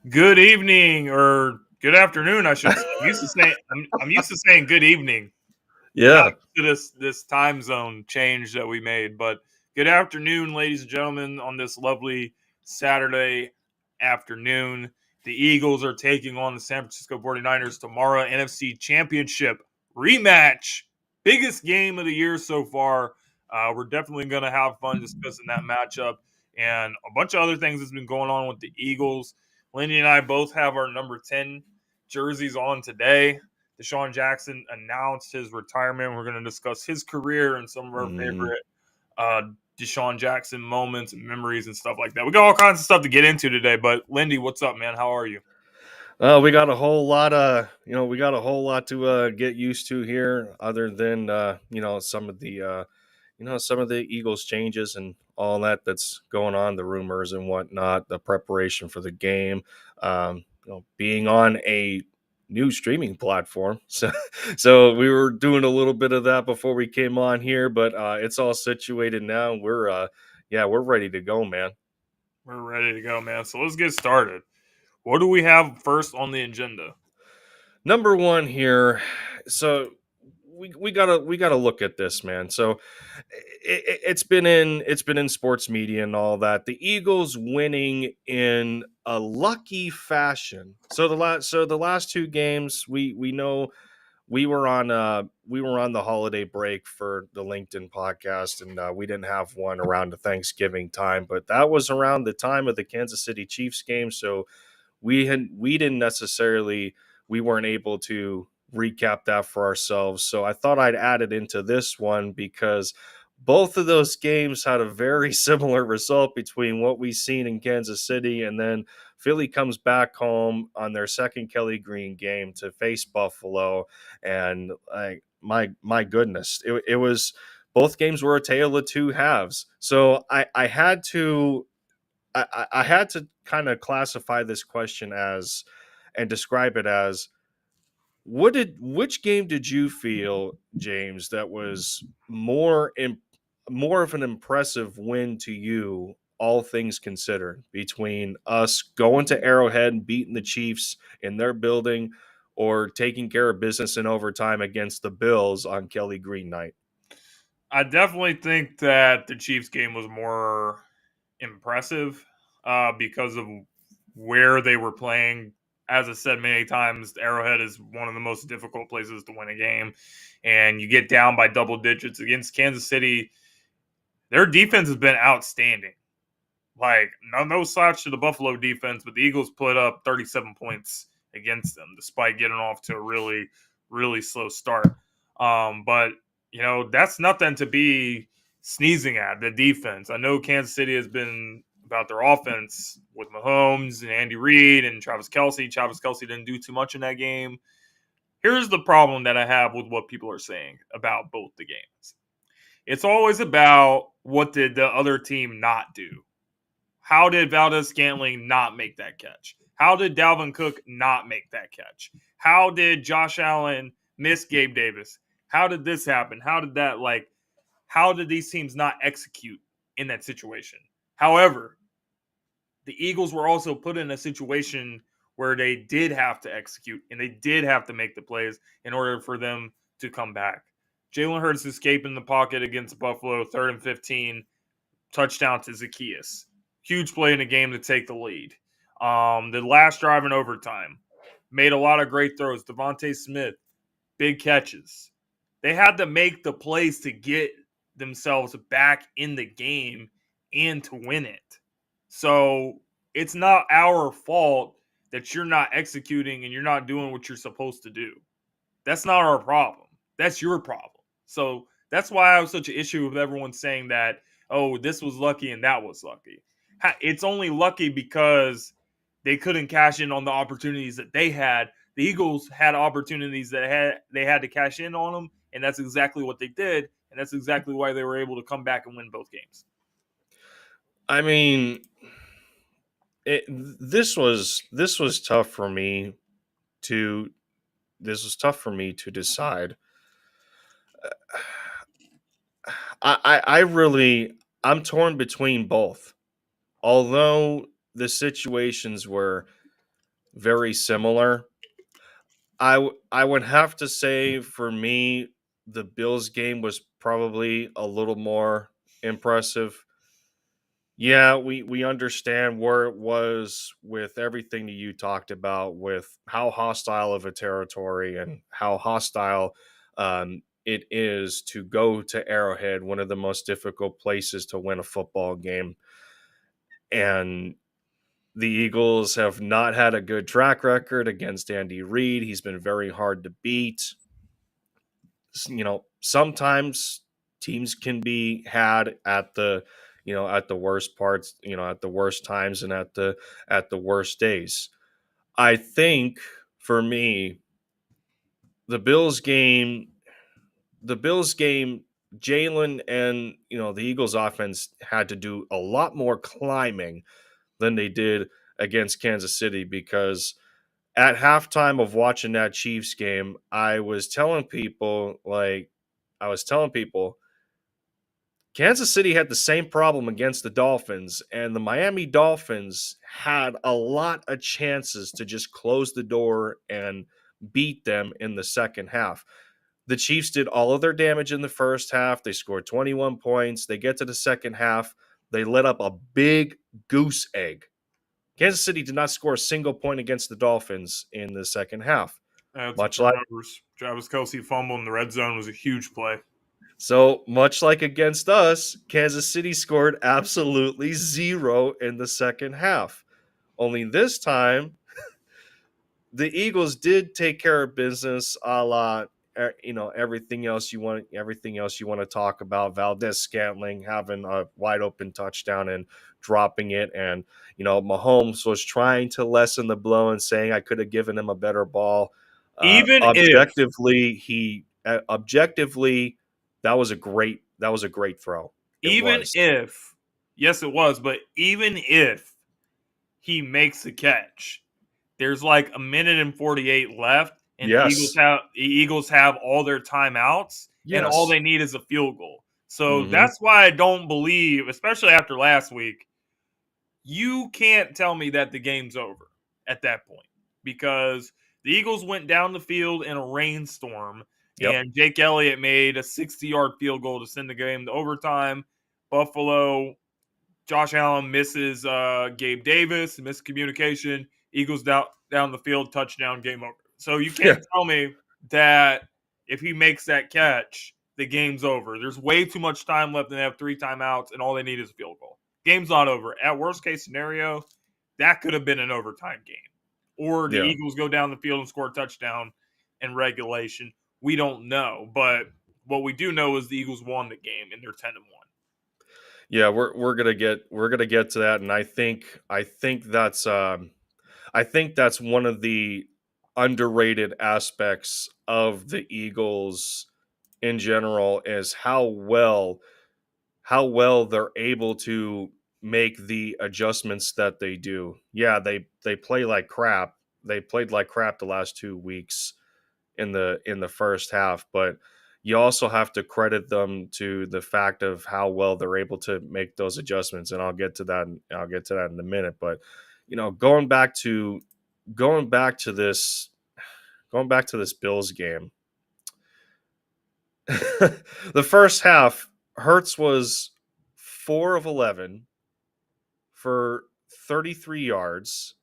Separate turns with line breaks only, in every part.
Good evening or good afternoon, I should say. I'm used to saying good evening. Not
Yeah.
used to this time zone change that we made, but good afternoon, ladies and gentlemen, on this lovely Saturday afternoon. The Eagles are taking on the San Francisco 49ers tomorrow, NFC Championship rematch. Biggest game of the year so far. We're definitely going to have fun discussing that matchup and a bunch of other things that's been going on with the Eagles. Lindy and I both have our number 10 jerseys on today. DeSean Jackson announced his retirement. We're going to discuss his career and some of our favorite uh, DeSean Jackson moments and memories and stuff like that. We got all kinds of stuff to get into today. But Lindy, what's up, man? How are you?
We got a whole lot to get used to here, other than some of the Eagles changes and all that's going on, the rumors and whatnot, the preparation for the game, being on a new streaming platform. So we were doing a little bit of that before we came on here, but it's all situated now. We're ready to go, man.
We're ready to go, man. So let's get started. What do we have first on the agenda?
Number one here. So we gotta look at this, man. So it's been in sports media and all that. The Eagles winning in a lucky fashion. So the last two games, we know we were on the holiday break for the LinkedIn podcast, and we didn't have one around the Thanksgiving time, but that was around the time of the Kansas City Chiefs game. So we weren't able to recap that for ourselves. So I thought I'd add it into this one because both of those games had a very similar result between what we seen in Kansas City, and then Philly comes back home on their second Kelly Green game to face Buffalo. And my goodness, it was, both games were a tale of two halves. So I had to I had to kind of classify this question as, and describe it as, which game did you feel, James, that was more of an impressive win to you, all things considered, between us going to Arrowhead and beating the Chiefs in their building, or taking care of business in overtime against the Bills on Kelly Green night?
I definitely think that the Chiefs game was more impressive because of where they were playing. As I said many times, Arrowhead is one of the most difficult places to win a game. And you get down by double digits against Kansas City. Their defense has been outstanding. Like, no slouch to the Buffalo defense, but the Eagles put up 37 points against them, despite getting off to a really, really slow start. But, that's nothing to be sneezing at, the defense. I know Kansas City has been about their offense with Mahomes and Andy Reid and Travis Kelce. Travis Kelce didn't do too much in that game. Here's the problem that I have with what people are saying about both the games. It's always about, what did the other team not do? How did Valdez-Scantling not make that catch? How did Dalvin Cook not make that catch? How did Josh Allen miss Gabe Davis? How did this happen? How did that, how did these teams not execute in that situation? However, the Eagles were also put in a situation where they did have to execute and they did have to make the plays in order for them to come back. Jalen Hurts escaping the pocket against Buffalo, 3rd and 15, touchdown to Zacchaeus. Huge play in the game to take the lead. The last drive in overtime, made a lot of great throws. Devontae Smith, big catches. They had to make the plays to get themselves back in the game and to win it. So it's not our fault that you're not executing and you're not doing what you're supposed to do. That's not our problem. That's your problem. So that's why I have such an issue with everyone saying that, oh, this was lucky and that was lucky. It's only lucky because they couldn't cash in on the opportunities that they had. The Eagles had opportunities that they had to cash in on them, and that's exactly what they did, and that's exactly why they were able to come back and win both games.
I mean, this was tough for me to decide. I'm torn between both. Although the situations were very similar, I would have to say for me, the Bills game was probably a little more impressive. Yeah, we understand where it was with everything that you talked about, with how hostile of a territory and how hostile it is to go to Arrowhead, one of the most difficult places to win a football game. And the Eagles have not had a good track record against Andy Reid. He's been very hard to beat. Sometimes teams can be had at the at the worst parts, at the worst times and at the worst days. I think for me, the Bills game, the Bills game, Jalen and the Eagles offense had to do a lot more climbing than they did against Kansas City, because at halftime of watching that Chiefs game, I was telling people Kansas City had the same problem against the Dolphins, and the Miami Dolphins had a lot of chances to just close the door and beat them in the second half. The Chiefs did all of their damage in the first half. They scored 21 points. They get to the second half. They let up a big goose egg. Kansas City did not score a single point against the Dolphins in the second half.
That's
Much like
turnovers. Travis Kelce fumble in the red zone was a huge play.
much like against us, Kansas City scored absolutely zero in the second half. Only this time, the Eagles did take care of business, a la everything else you want to talk about. Valdez-Scantling having a wide open touchdown and dropping it, and Mahomes was trying to lessen the blow and saying I could have given him a better ball.
Even if
Objectively, that was a great throw. It
even
was.
if yes it was, but even if he makes a catch, there's like a minute and 48 left, and
Yes.
the Eagles have all their timeouts, and all
Yes.
they need is a field goal. So
Hmm.
that's why I don't believe, especially after last week, you can't tell me that the game's over at that point, because the Eagles went down the field in a rainstorm,
Yep.
and Jake Elliott made a 60-yard field goal to send the game to overtime. Buffalo, Josh Allen misses Gabe Davis, miscommunication. Eagles down the field, touchdown, game over. So you
Yeah.
can't tell me that if he makes that catch, the game's over. There's way too much time left, and they have 3 timeouts, and all they need is a field goal. Game's not over. At worst case scenario, that could have been an overtime game. Or the
Yeah.
Eagles go down the field and score a touchdown in regulation. We don't know. But what we do know is the Eagles won the game, and they're 10-1.
Yeah, we're gonna get to that, and I think that's one of the underrated aspects of the Eagles in general, is how well they're able to make the adjustments that they do. Yeah, they play like crap. They played like crap the last 2 weeks in the first half, but you also have to credit them to the fact of how well they're able to make those adjustments, and I'll get to that. I'll get to that in a minute. But going back to this Bills game, the first half, Hertz was 4 of 11 for 33 yards,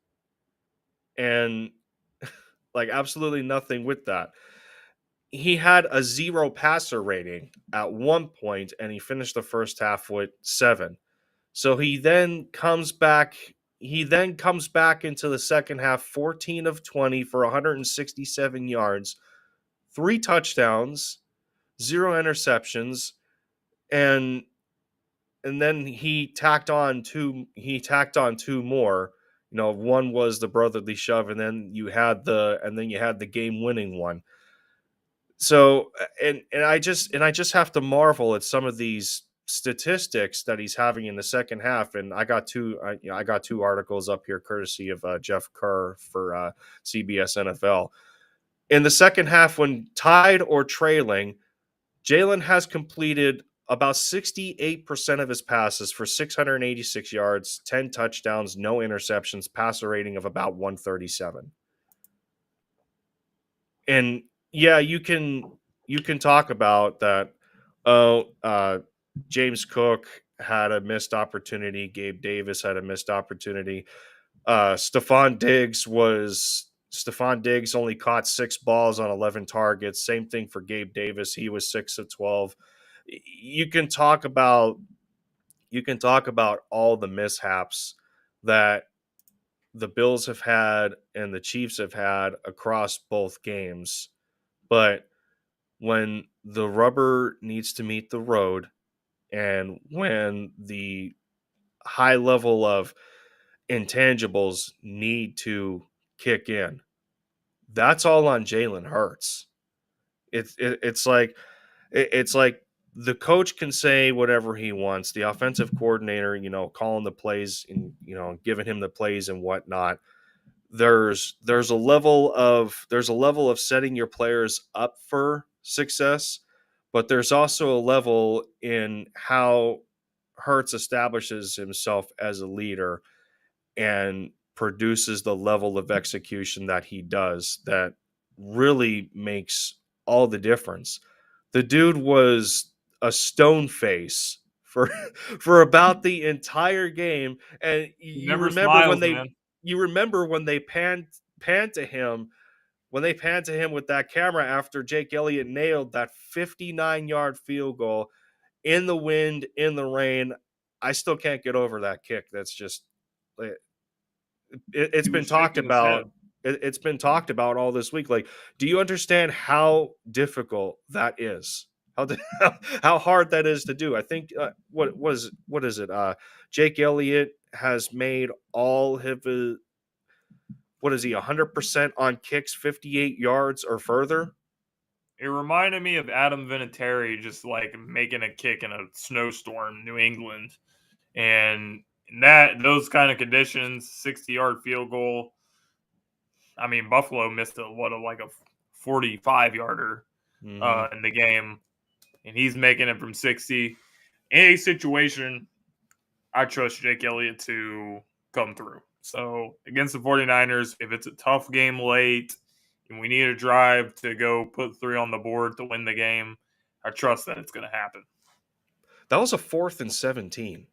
and like absolutely nothing with that. He had a 0 passer rating at one point, and he finished the first half with 7. So he then comes back. He then comes back into the second half, 14 of 20 for 167 yards, 3 touchdowns, 0 interceptions, and then he tacked on two more. One was the brotherly shove, and then you had the game winning one. So and I just have to marvel at some of these statistics that he's having in the second half. And I got two articles up here courtesy of Jeff Kerr for CBS NFL. In the second half, when tied or trailing, Jalen has completed about 68% of his passes for 686 yards, 10 touchdowns, no interceptions, passer rating of about 137. And yeah, you can talk about that. Oh, James Cook had a missed opportunity. Gabe Davis had a missed opportunity. Stephon Diggs only caught 6 balls on 11 targets. Same thing for Gabe Davis. He was 6 of 12. You can talk about all the mishaps that the Bills have had and the Chiefs have had across both games. But when the rubber needs to meet the road and when the high level of intangibles need to kick in, that's all on Jalen Hurts. It's like the coach can say whatever he wants. The offensive coordinator, calling the plays and giving him the plays and whatnot. There's a level of setting your players up for success, but there's also a level in how Hurts establishes himself as a leader and produces the level of execution that he does that really makes all the difference. The dude was a stone face for for about the entire game, and
He never smiles, man.
you remember when they panned to him with that camera after Jake Elliott nailed that 59-yard field goal in the wind, in the rain. I still can't get over that kick. That's just it's
He was
been talked
shaking his head.
about. It's been talked about all this week. Like, do you understand how difficult that is? How how hard that is to do? I think what is it? Jake Elliott has made all of his, what is he, 100% on kicks 58 yards or further?
It reminded me of Adam Vinatieri just like making a kick in a snowstorm, New England, and in those kind of conditions, 60-yard field goal. I mean, Buffalo missed like a 45-yarder
Mm-hmm.
in the game, and he's making it from 60. In a situation, I trust Jake Elliott to come through. So against the 49ers, if it's a tough game late and we need a drive to go put 3 on the board to win the game, I trust that it's going to happen.
That was a 4th and 17.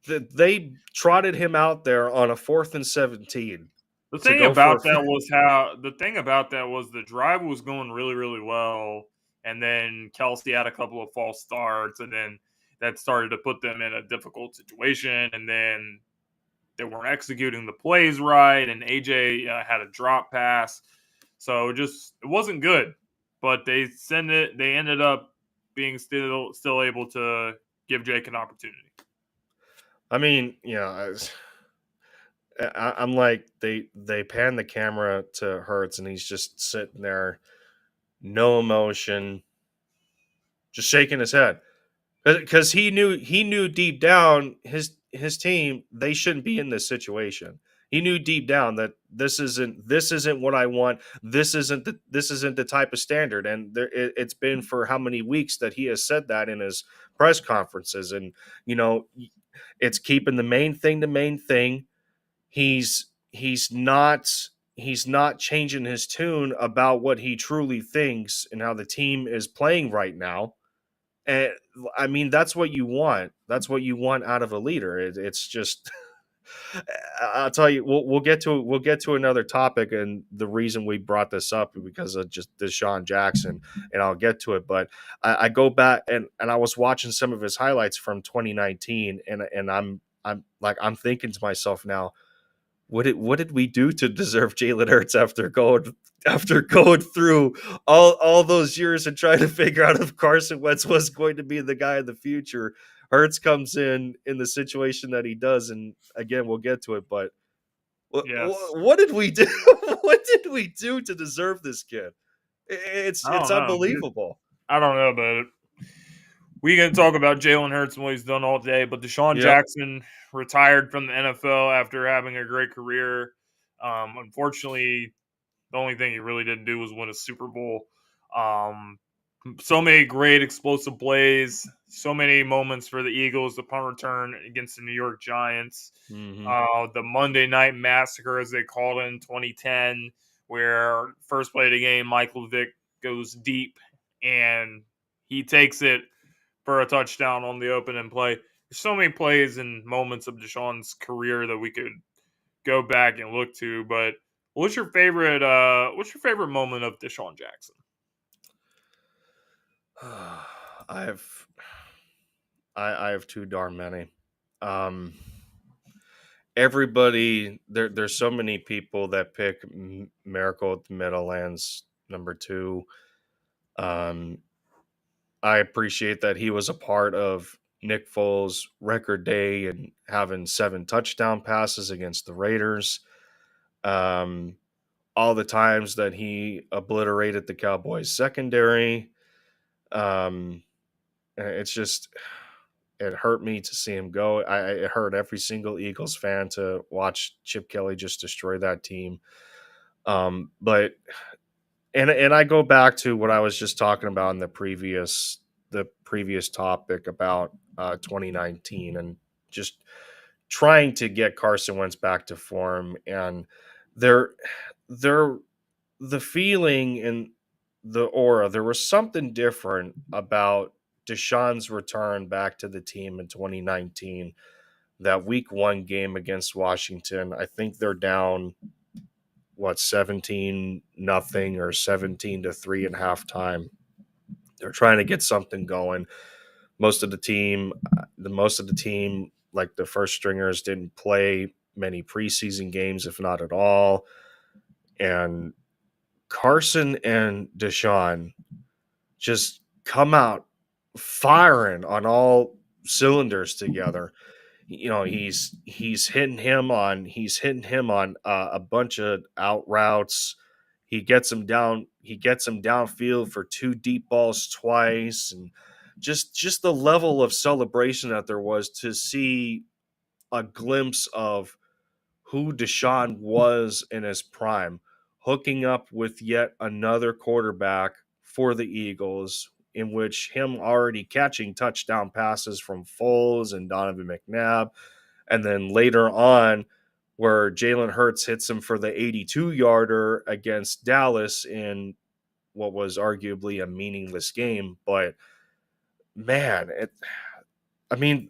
They trotted him out there on a 4th and 17
The
to
thing
go for.
about that was the drive was going really, really well, and then Kelsey had a couple of false starts, and then that started to put them in a difficult situation, and then they weren't executing the plays right, and AJ had a drop pass, so it wasn't good. But they ended up being still able to give Jake an opportunity.
I mean, I'm like they pan the camera to Hurts and he's just sitting there, no emotion, just shaking his head because he knew deep down his team, they shouldn't be in this situation. He knew deep down that this isn't what I want. This isn't the type of standard, and it's been for how many weeks that he has said that in his press conferences, and you know it's keeping the main thing the main thing. He's not changing his tune about what he truly thinks and how the team is playing right now. And I mean, that's what you want. That's what you want out of a leader. It's just, I'll tell you, we'll get to another topic, and the reason we brought this up is because of just DeSean Jackson, and I'll get to it. But I go back and I was watching some of his highlights from 2019, and I'm thinking to myself now, what did we do to deserve Jalen Hurts after going through all those years and trying to figure out if Carson Wentz was going to be the guy in the future? Hurts comes in the situation that he does, and again, we'll get to it. But
Yes.
what did we do? What did we do to deserve this kid? It's
I don't know.
unbelievable.
I don't know about it. We can talk about Jalen Hurts and what he's done all day, but DeSean
Yep.
Jackson retired from the NFL after having a great career. Unfortunately, the only thing he really didn't do was win a Super Bowl. So many great explosive plays, so many moments for the Eagles, the punt return against the New York Giants,
Mm-hmm.
the Monday Night Massacre, as they called it in 2010, where first play of the game, Michael Vick goes deep and he takes it for a touchdown on the opening play. There's so many plays and moments of DeSean's career that we could go back and look to. But what's your favorite? What's your favorite moment of DeSean Jackson?
I have I have too darn many. Um, everybody there's so many people that pick Miracle at the Meadowlands number 2. Um, I appreciate that he was a part of Nick Foles' record day and having 7 touchdown passes against the Raiders. Um, all the times that he obliterated the Cowboys secondary. Um, it's just it hurt me to see him go. It hurt every single Eagles fan to watch Chip Kelly just destroy that team. But and I go back to what I was just talking about in the previous topic about 2019 and just trying to get Carson Wentz back to form, and there there the feeling and the aura, there was something different about Deshaun's return back to the team in 2019. That week 1 game against Washington, I think they're down 17 nothing or 17-3 in halftime. They're trying to get something going. Most of the team, like the first stringers, didn't play many preseason games, if not at all. And Carson and Deshaun just come out firing on all cylinders together. He's hitting him on a bunch of out routes. He gets him downfield for 2 deep balls twice, and just the level of celebration that there was to see a glimpse of who Deshaun was in his prime, hooking up with yet another quarterback for the Eagles, in which him already catching touchdown passes from Foles and Donovan McNabb, and then later on, where Jalen Hurts hits him for the 82-yarder against Dallas in what was arguably a meaningless game. But man,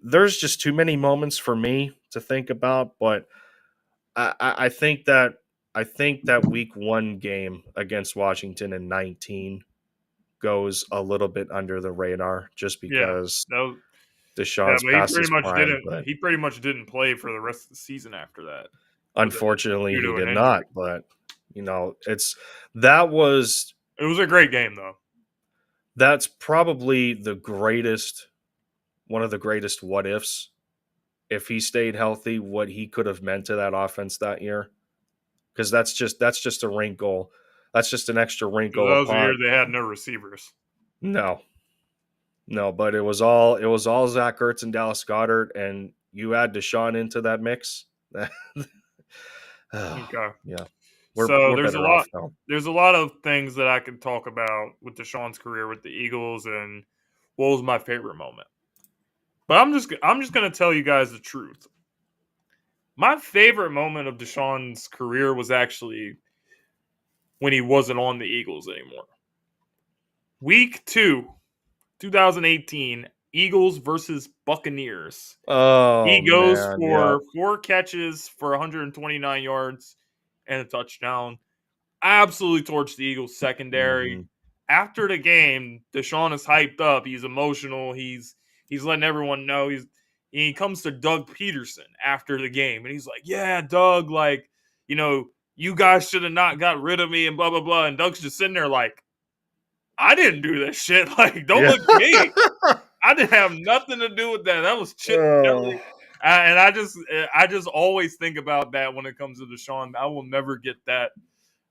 there's just too many moments for me to think about. But I think that week 1 game against Washington in 19 goes a little bit under the radar just
Yeah,
because
that was, yeah,
Deshaun's
but he
past
pretty
his
much
prime.
didn't.
But
He pretty much didn't play for the rest of the season after that, with
unfortunately,
due
he
to an
did
injury.
not. But that was
It was a great game though.
that's probably one of the greatest what ifs. If he stayed healthy, what he could have meant to that offense that year, because that's just a wrinkle. That's just an extra
Because
wrinkle
that was a year
upon.
they had no receivers.
No, no, but it was all Zach Ertz and Dallas Goddard, and you add Deshaun into that mix. Oh,
Okay,
yeah, we're
so
we're better off now.
there's a lot of things that I could talk about with Deshaun's career with the Eagles and what was my favorite moment. But I'm just gonna tell you guys the truth. My favorite moment of Deshaun's career was actually when he wasn't on the Eagles anymore. Week 2, 2018, Eagles versus Buccaneers.
Oh
He goes
man, yeah.
for 4 catches for 129 yards and a touchdown. Absolutely torched the Eagles secondary.
Hmm.
After the game, Deshaun is hyped up. He's emotional. He's letting everyone know he comes to Doug Peterson after the game and he's like, "Yeah, Doug, like, you know, you guys should have not got rid of me and blah blah blah." And Doug's just sitting there like, "I didn't do that shit. Like, don't
Yeah.
look at me. I didn't have nothing to do with that. That was Chip
Oh,
Kelly." And I just always think about that when it comes to Deshaun. I will never get that.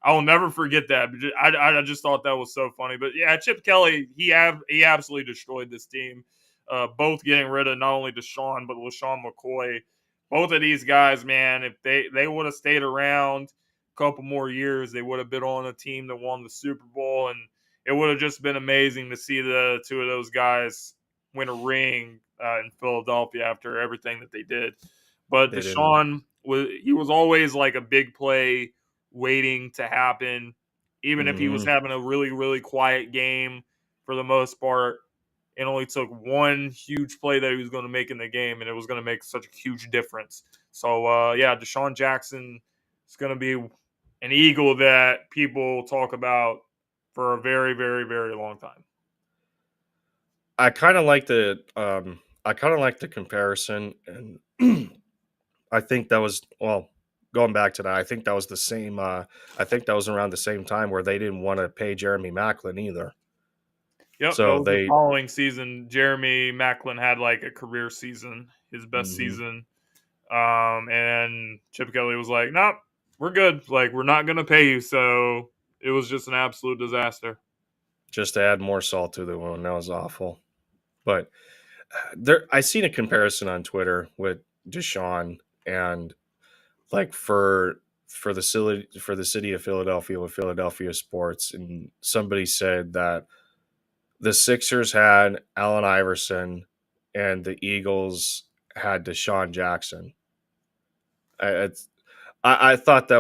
I will never forget that. I just thought that was so funny. But yeah, Chip Kelly, he absolutely destroyed this team. Both getting rid of not only Deshaun but LaShawn McCoy. Both of these guys, man, if they would have stayed around a couple more years, they would have been on a team that won the Super Bowl. it would have just been amazing to see the two of those guys win a ring in Philadelphia after everything that they did. But
They didn't.
DeSean was always like a big play waiting to happen, even if he was
Mm-hmm.
having a really, really quiet game for the most part. It only took one huge play that he was going to make in the game, and it was going to make such a huge difference. So, yeah, DeSean Jackson is going to be an Eagle that people talk about for a very, very, very long time.
I kind of like the comparison, and I think that was going back to that. I think that was the same. I think that was around the same time where they didn't want to pay Jeremy Maclin either.
Yep, that
So
was the
they,
following season. Jeremy Maclin had like a career season, his best
Mhm.
season. And Chip Kelly was like, "Nope, we're good. Like, we're not gonna pay you." So it was just an absolute disaster.
Just to add more salt to the wound. That was awful. But I seen a comparison on Twitter with DeSean and like for the city of Philadelphia with Philadelphia sports, and somebody said that the Sixers had Allen Iverson and the Eagles had DeSean Jackson. I, I thought that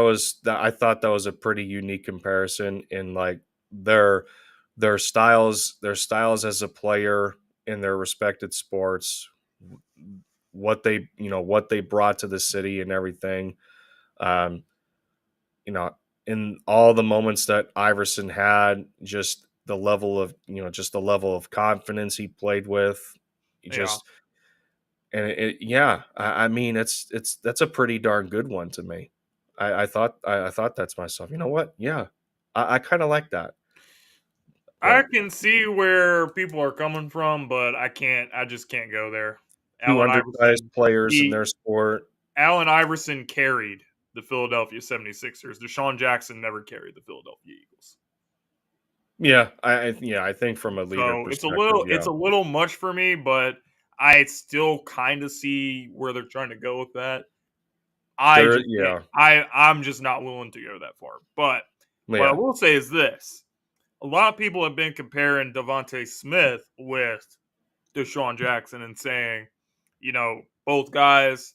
was a pretty unique comparison in like their their styles as a player in their respected sports, what they what they brought to the city and everything. Um, you know, in all the moments that Iverson had, just the level of just the level of confidence he played with,
Yeah,
just and yeah, I mean it's that's a pretty darn good one to me. I thought that's myself. You know what? Yeah, I kind of like that.
I
But
can see where people are coming from, but I can't. I just can't go there.
two
Allen
undersized
Iverson,
players in
he
their sport.
Allen Iverson carried the Philadelphia 76ers. DeSean Jackson never carried the Philadelphia Eagles.
Yeah, yeah, I think from a leader
So
perspective,
it's
yeah,
a little much for me, but I still kind of see where they're trying to go with that. I
there,
just can't.
yeah,
I'm just not willing to go that far. But what I
yeah.
will say is this: a lot of people have been comparing Devonte Smith with DeSean Jackson and saying, both guys,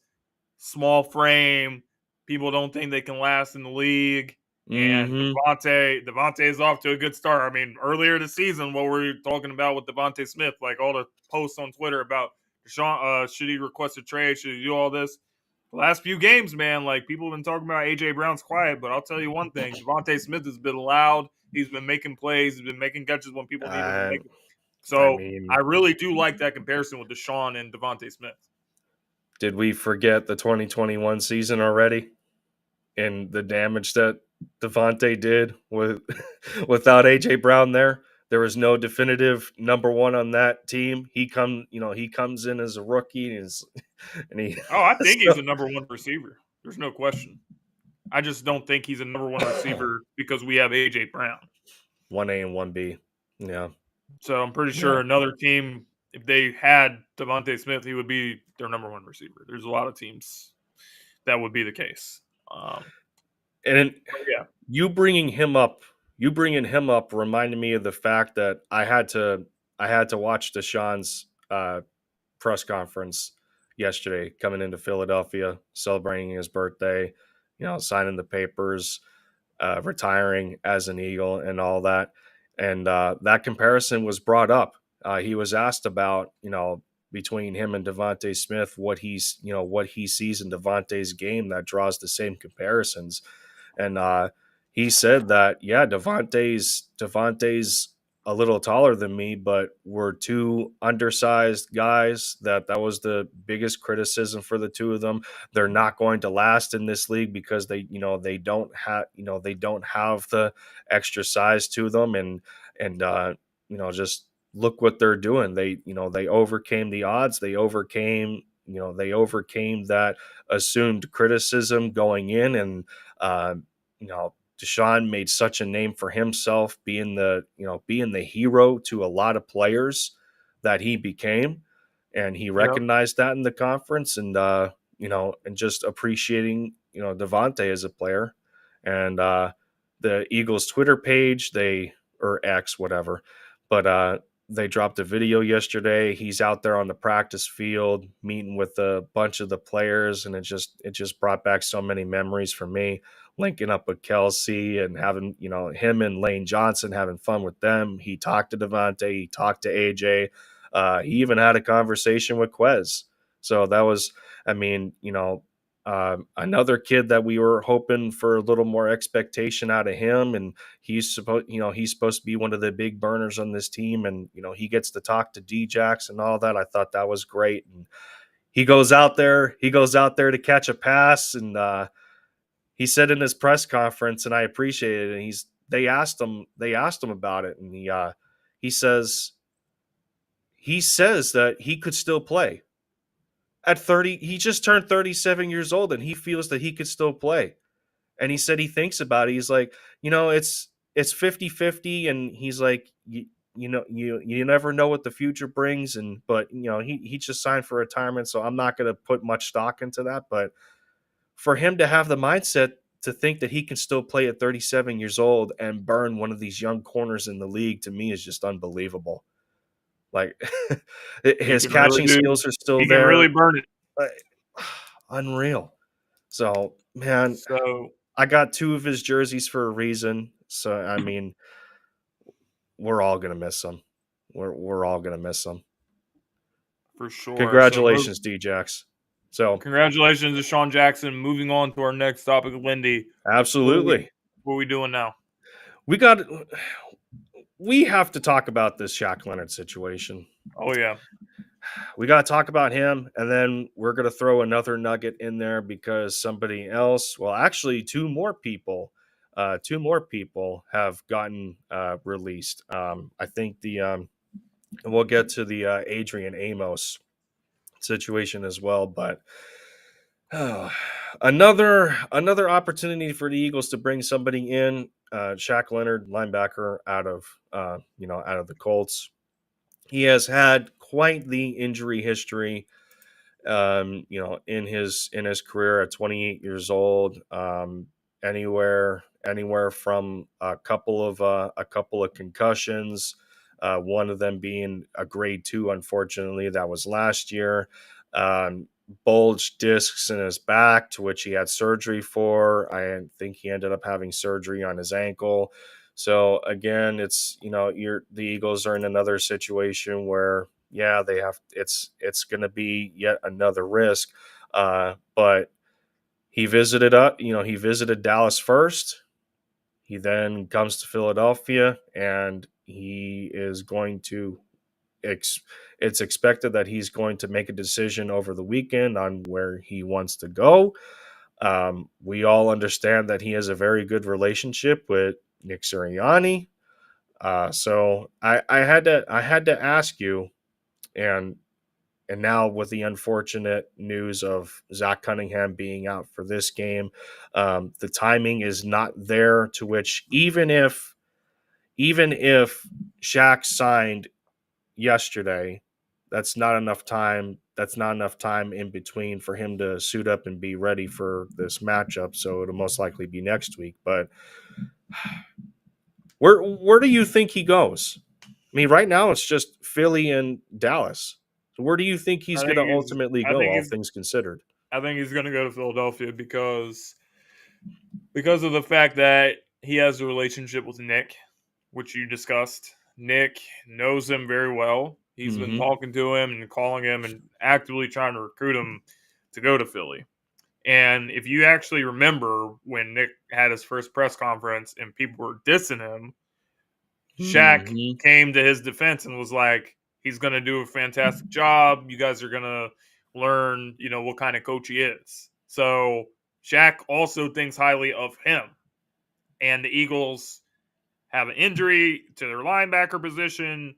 small frame, people don't think they can last in the league. And
Mm-hmm.
Devonte is off to a good start. I mean, earlier this season, what were you talking about with Devonte Smith? Like all the posts on Twitter about Deshaun, should he request a trade? Should he do all this? The last few games, man, like people have been talking about AJ Brown's quiet, but I'll tell you one thing: Devonte Smith has been loud. He's been making plays. He's been making catches when people need him to
I
make it.
I
So I
mean,
really do like that comparison with Deshaun and Devonte Smith.
did we forget the 2021 season already and the damage that Devontae did with without AJ Brown there? There was no definitive number one on that team. He comes in as a rookie and he
Oh, I think he's
so
a number one receiver. There's no question. I just don't think he's a number one receiver because we have AJ Brown.
1A and 1B. Yeah.
So I'm pretty sure
Yeah.
another team, if they had Devontae Smith, he would be their number one receiver. There's a lot of teams that would be the case.
And then
But yeah,
you bringing him up reminded me of the fact that I had to watch Deshaun's press conference yesterday coming into Philadelphia, celebrating his birthday, signing the papers, retiring as an Eagle, and all that. And that comparison was brought up. He was asked about, between him and Devonte Smith, what he sees in Devonte's game that draws the same comparisons. And he said that, yeah, Devonte's a little taller than me, but we're two undersized guys. That was the biggest criticism for the two of them. They're not going to last in this league because they don't have they don't have the extra size to them, and just look what they're doing. They overcame the odds. They overcame that assumed criticism going in, and uh, DeSean made such a name for himself, being the hero to a lot of players that he became, and he
yep,
recognized that in the conference, and and just appreciating Devontae as a player, and the Eagles Twitter page, they or X, whatever. But they dropped a video yesterday. He's out there on the practice field meeting with a bunch of the players, and it just brought back so many memories for me. Linking up with Kelsey and having, him and Lane Johnson having fun with them. He talked to Devontae, he talked to AJ. He even had a conversation with Quez. So that was, I mean, another kid that we were hoping for a little more expectation out of him, and he's supposed to be one of the big burners on this team, and he gets to talk to D-Jax and all that. I thought that was great, and he goes out there to catch a pass, and he said in his press conference, and I appreciate it. And they asked him about it, and he says that he could still play at 30. He just turned 37 years old, and he feels that he could still play. And he said he thinks about it. He's like, it's 50-50, and he's like, you never know what the future brings, but he just signed for retirement, so I'm not going to put much stock into that. But for him to have the mindset to think that he can still play at 37 years old and burn one of these young corners in the league, to me, is just unbelievable. Like, his catching skills are still
he
there.
He can really burn it.
Unreal. So, man, I got 2 of his jerseys for a reason. So, I mean, we're all going to miss him. We're all going to miss him.
For sure.
Congratulations, D-Jax. So,
congratulations, DeSean Jackson. Moving on to our next topic, Lindy.
Absolutely.
What are we doing now?
We have to talk about this Shaq Leonard situation.
Oh, yeah.
We got to talk about him, and then we're going to throw another nugget in there because somebody else, well, actually 2 more people have gotten released. I think we'll get to the Adrian Amos situation as well, but another opportunity for the Eagles to bring somebody in. Shaq Leonard, linebacker out of the Colts. He has had quite the injury history, in his career at 28 years old. Anywhere from a couple of concussions, one of them being a grade 2, unfortunately, that was last year. Bulged discs in his back, to which he had surgery for. I think he ended up having surgery on his ankle. So again, it's the Eagles are in another situation where they have it's going to be yet another risk. But he visited Dallas first. He then comes to Philadelphia, and he is going to. It's expected that he's going to make a decision over the weekend on where he wants to go. We all understand that he has a very good relationship with Nick Sirianni. So I had to ask you, and now with the unfortunate news of Zach Cunningham being out for this game, the timing is not there, to which even if Shaq signed yesterday, that's not enough time in between for him to suit up and be ready for this matchup. So it'll most likely be next week. But where do you think he goes? I mean, right now it's just Philly and Dallas. Where do you think he's going to ultimately go, all things considered?
I think he's going to go to Philadelphia because of the fact that he has a relationship with Nick, which you discussed. Nick knows him very well. He's been talking to him and calling him and actively trying to recruit him to go to Philly. And if you actually remember when Nick had his first press conference and people were dissing him, Shaq came to his defense and was like, he's going to do a fantastic job. You guys are going to learn, what kind of coach he is. So Shaq also thinks highly of him. And the Eagles have an injury to their linebacker position.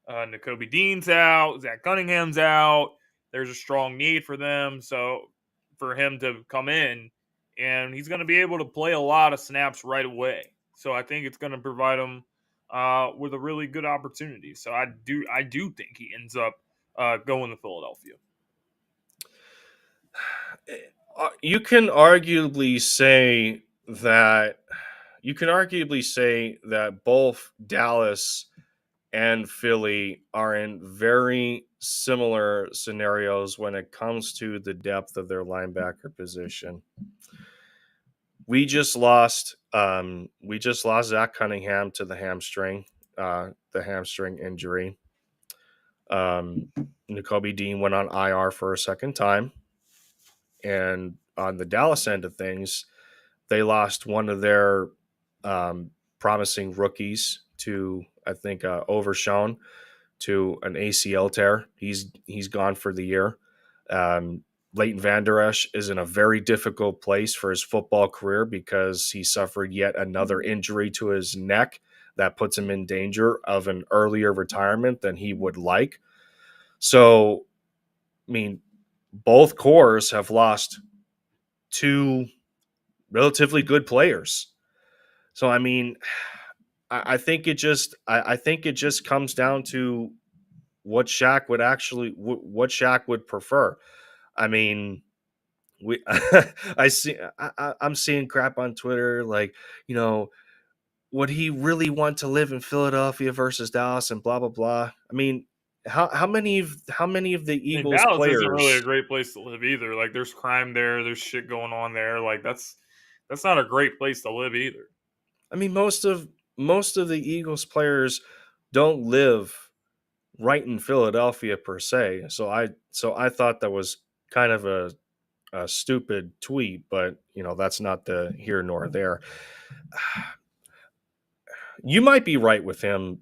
Nakobe Dean's out. Zach Cunningham's out. There's a strong need for them. So for him to come in, and he's going to be able to play a lot of snaps right away. So I think it's going to provide him with a really good opportunity. So I do think he ends up going to Philadelphia.
You can arguably say that you can arguably say that both Dallas and Philly are in very similar scenarios when it comes to the depth of their linebacker position. We just lost Zach Cunningham to the hamstring injury. N'Kobe Dean went on IR for a second time, and on the Dallas end of things, they lost one of their promising rookies to, I think, Overshown, to an ACL tear. He's gone for the year. Leighton Vander Esch is in a very difficult place for his football career because he suffered yet another injury to his neck that puts him in danger of an earlier retirement than he would like. So, I mean, both cores have lost two relatively good players. So, I mean, I think it just comes down to what Shaq would prefer. I mean, I'm seeing crap on Twitter like, would he really want to live in Philadelphia versus Dallas and blah blah blah. I mean, how many of the
I mean,
Eagles
Dallas isn't really a
players?
great place to live either. Like, there's crime there, there's shit going on there. Like, that's not a great place to live either.
I mean, most of the Eagles players don't live right in Philadelphia per se. So I thought that was kind of a stupid tweet, but that's not the here nor there. You might be right with him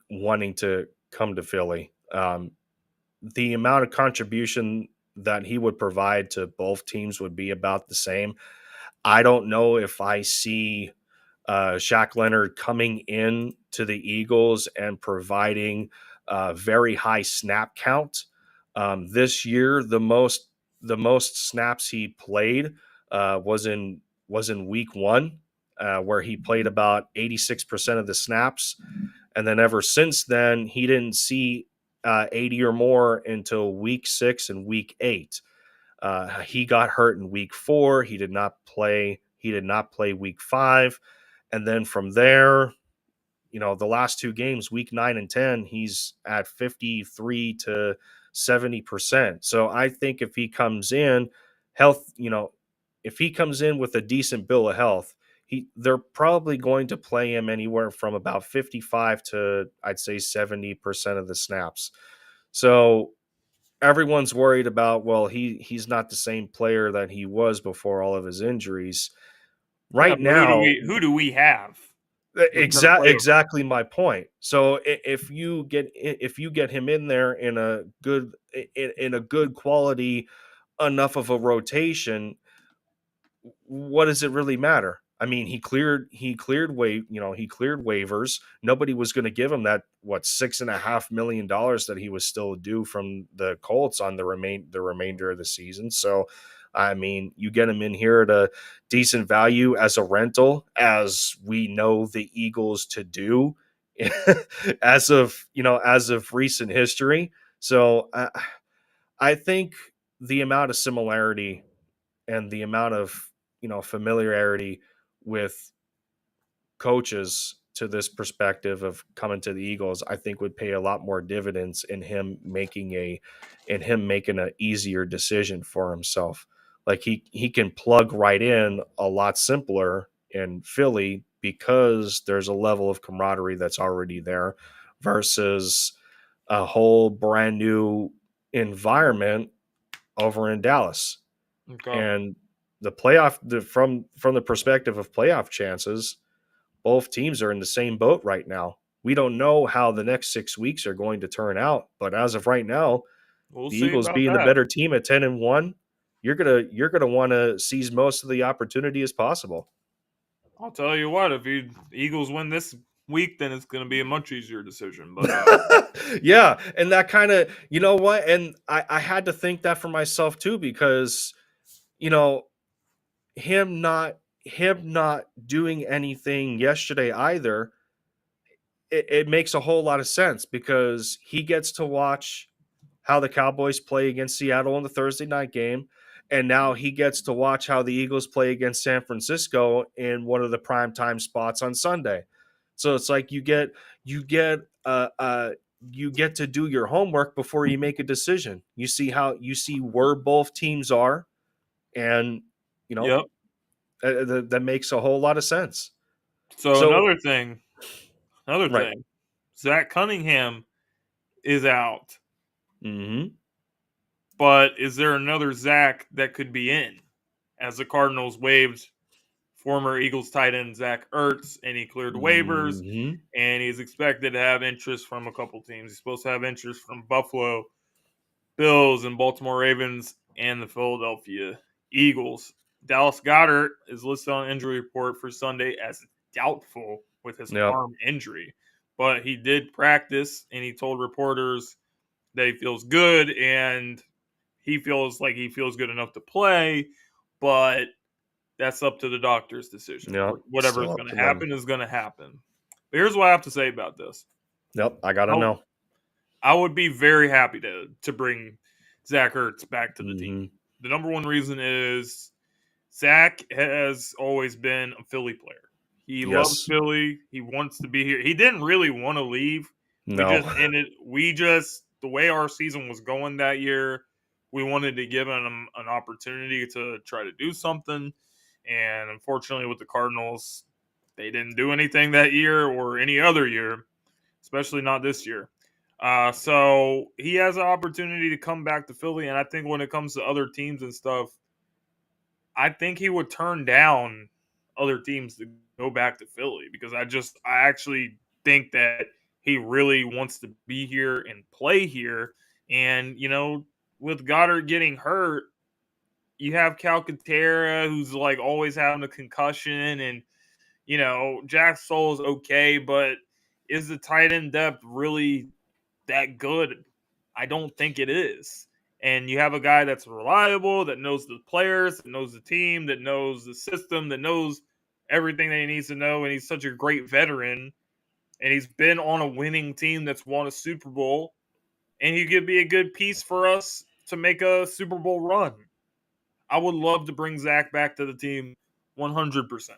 wanting to come to Philly. The amount of contribution that he would provide to both teams would be about the same. I don't know if I see Shaq Leonard coming in to the Eagles and providing a very high snap count. This year, the most snaps he played was in week one, where he played about 86% of the snaps, and then ever since then, he didn't see 80 or more until week 6 and week 8. He got hurt in week 4. He did not play. He did not play week 5. And then from there, the last 2 games, week 9 and 10, he's at 53 to 70%. So I think if he comes in if he comes in with a decent bill of health, they're probably going to play him anywhere from about 55 to, I'd say, 70% of the snaps. So everyone's worried about, well, he's not the same player that he was before all of his injuries.
Yeah,
Right
but
now,
who do we have who's going to play with him?
exactly my point. So if you get him in there in a good quality enough of a rotation, what does it really matter? I mean, he cleared waivers. Nobody was going to give him that $6.5 million that he was still due from the Colts on the remainder of the season. So, I mean, you get him in here at a decent value as a rental, as we know the Eagles to do as of recent history. So, I think the amount of similarity and the amount of familiarity with coaches to this perspective of coming to the Eagles, I think would pay a lot more dividends in him making an easier decision for himself. Like he can plug right in a lot simpler in Philly because there's a level of camaraderie that's already there versus a whole brand new environment over in Dallas.
Okay.
And from the perspective of playoff chances, both teams are in the same boat right now. We don't know how the next 6 weeks are going to turn out, but as of right now,
We'll
the
see
Eagles
about
being the
that.
better team at 10-1, you're gonna want to seize most of the opportunity as possible.
I'll tell you what, if the Eagles win this week, then it's going to be a much easier decision. But
Yeah, and that kind of, what, and I had to think that for myself too, because you know him not doing anything yesterday either, it makes a whole lot of sense because he gets to watch how the Cowboys play against Seattle in the Thursday night game, and now he gets to watch how the Eagles play against San Francisco in one of the primetime spots on Sunday. So it's like you get to do your homework before you make a decision. You see where both teams are, and
Yep.
that makes a whole lot of sense.
So
So
another
right.
thing, Zach Cunningham is out.
Mm-hmm.
But is there another Zach that could be in? As the Cardinals waived former Eagles tight end Zach Ertz, and he cleared waivers,
Mm-hmm.
and he's expected to have interest from a couple teams. He's supposed to have interest from Buffalo Bills and Baltimore Ravens and the Philadelphia Eagles. Dallas Goedert is listed on injury report for Sunday as doubtful with his
Yep.
arm injury, but he did practice, and he told reporters that he feels good and he feels good enough to play, but that's up to the doctor's decision.
Yep.
Whatever is
Still up
going
to
to
them.
happen is going to happen. But here's what I have to say about this.
Yep. I gotta know.
I would be very happy to bring Zach Ertz back to the team.
Mm-hmm.
The number one reason is Zach has always been a Philly player. He loves Philly. He wants to be here. He didn't really want to leave.
No.
We just the way our season was going that year, we wanted to give him an opportunity to try to do something. And unfortunately, with the Cardinals, they didn't do anything that year or any other year, especially not this year. So he has an opportunity to come back to Philly. And I think when it comes to other teams and stuff, I think he would turn down other teams to go back to Philly because I actually think that he really wants to be here and play here. And, with Goddard getting hurt, you have Calcaterra who's like always having a concussion, and Jack Stoll is okay, but is the tight end depth really that good? I don't think it is. And you have a guy that's reliable, that knows the players, that knows the team, that knows the system, that knows everything that he needs to know, and he's such a great veteran, and he's been on a winning team that's won a Super Bowl, and he could be a good piece for us to make a Super Bowl run. I would love to bring Zach back to the team 100%.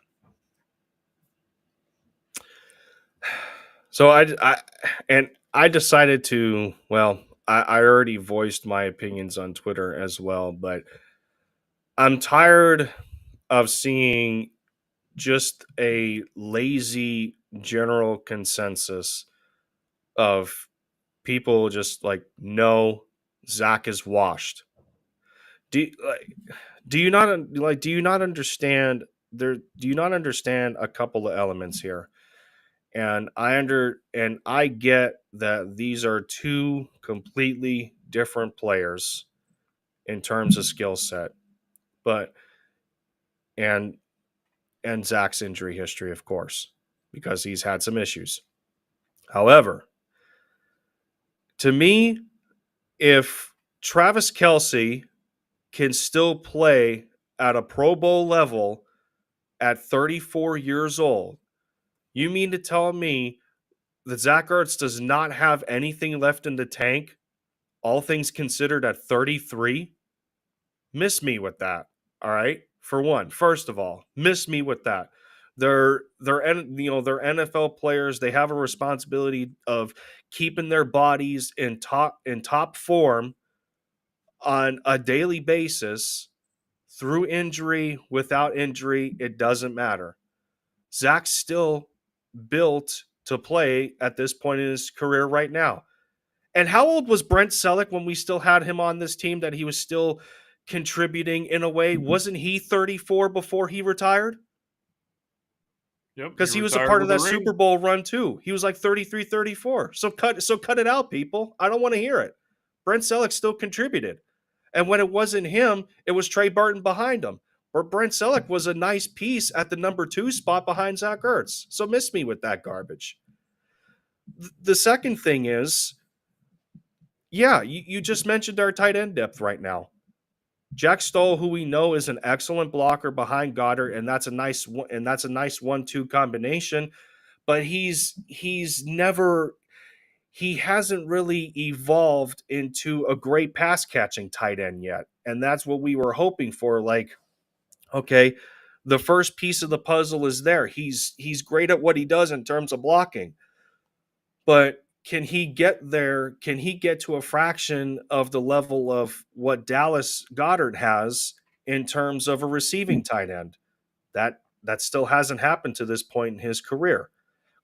So I decided to, I already voiced my opinions on Twitter as well, but I'm tired of seeing just a lazy general consensus of people just like, no, Zach is washed. Do you not understand there? Do you not understand a couple of elements here? And I get that these are two completely different players in terms of skill set, but and Zach's injury history, of course, because he's had some issues. However, to me, if Travis Kelce can still play at a Pro Bowl level at 34 years old, you mean to tell me that Zach Ertz does not have anything left in the tank, all things considered, at 33? Miss me with that, all right? For one, first of all, miss me with that. They're NFL players. They have a responsibility of keeping their bodies in top form on a daily basis, through injury, without injury, it doesn't matter. Zach's still built to play at this point in his career right now. And how old was Brent Selleck when we still had him on this team that he was still contributing in a way? Wasn't he 34 before he retired?
Yep,
Because he was a
retired
part of
with a
that
ring.
Super Bowl run too. He was like 33, 34. So cut it out, people. I don't want to hear it. Brent Selleck still contributed. And when it wasn't him, it was Trey Burton behind him. Or Brent Selleck was a nice piece at the number 2 spot behind Zach Ertz. So miss me with that garbage. The second thing is, yeah, you just mentioned our tight end depth right now. Jack Stoll, who we know is an excellent blocker behind Goddard, and that's a nice 1-2 combination. But he's never he hasn't really evolved into a great pass catching tight end yet. And that's what we were hoping for. Like, okay, the first piece of the puzzle is there. He's great at what he does in terms of blocking. But can he get there? Can he get to a fraction of the level of what Dallas Goedert has in terms of a receiving tight end? That still hasn't happened to this point in his career.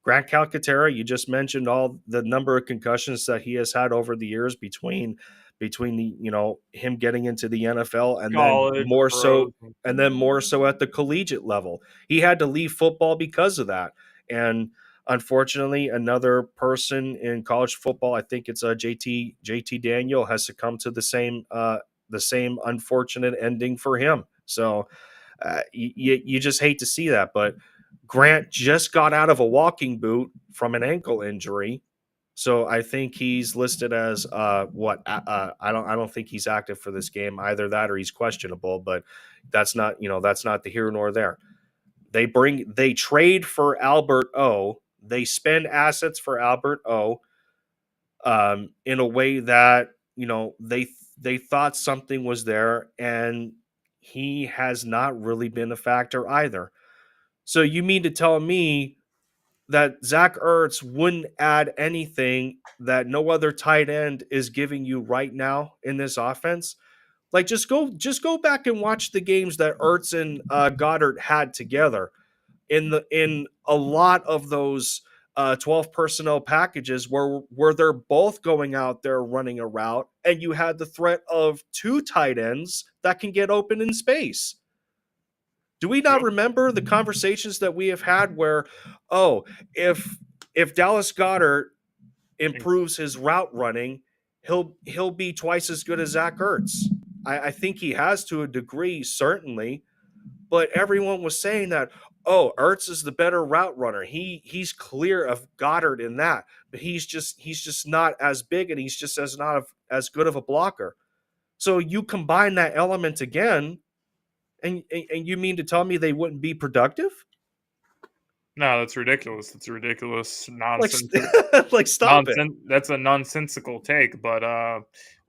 Grant Calcaterra, you just mentioned all the number of concussions that he has had over the years between the, him getting into the NFL
College, pros.
and then more so at the collegiate level. He had to leave football because of that. And unfortunately, another person in college football, I think it's JT Daniel, has succumbed to the same unfortunate ending for him. So you just hate to see that. But Grant just got out of a walking boot from an ankle injury, so I think he's listed as what I don't think he's active for this game. Either that or he's questionable, but that's not the here nor there. They trade for Albert O. They spend assets for Albert O. In a way that they thought something was there, and he has not really been a factor either. So you mean to tell me that Zach Ertz wouldn't add anything that no other tight end is giving you right now in this offense? Like, just go back and watch the games that Ertz and Goddard had together in a lot of those 12 personnel packages where they're both going out there running a route, and you had the threat of two tight ends that can get open in space. Do we not remember the conversations that we have had where, oh, if Dallas Goedert improves his route running, he'll be twice as good as Zach Ertz? I think he has to a degree, certainly, but everyone was saying that, oh, Ertz is the better route runner. He's clear of Goddard in that, but he's just not as big, and he's just as good of a blocker. So you combine that element again, and you mean to tell me they wouldn't be productive?
No, that's ridiculous. That's a ridiculous
Like,
nonsense.
like stop it.
That's a nonsensical take, but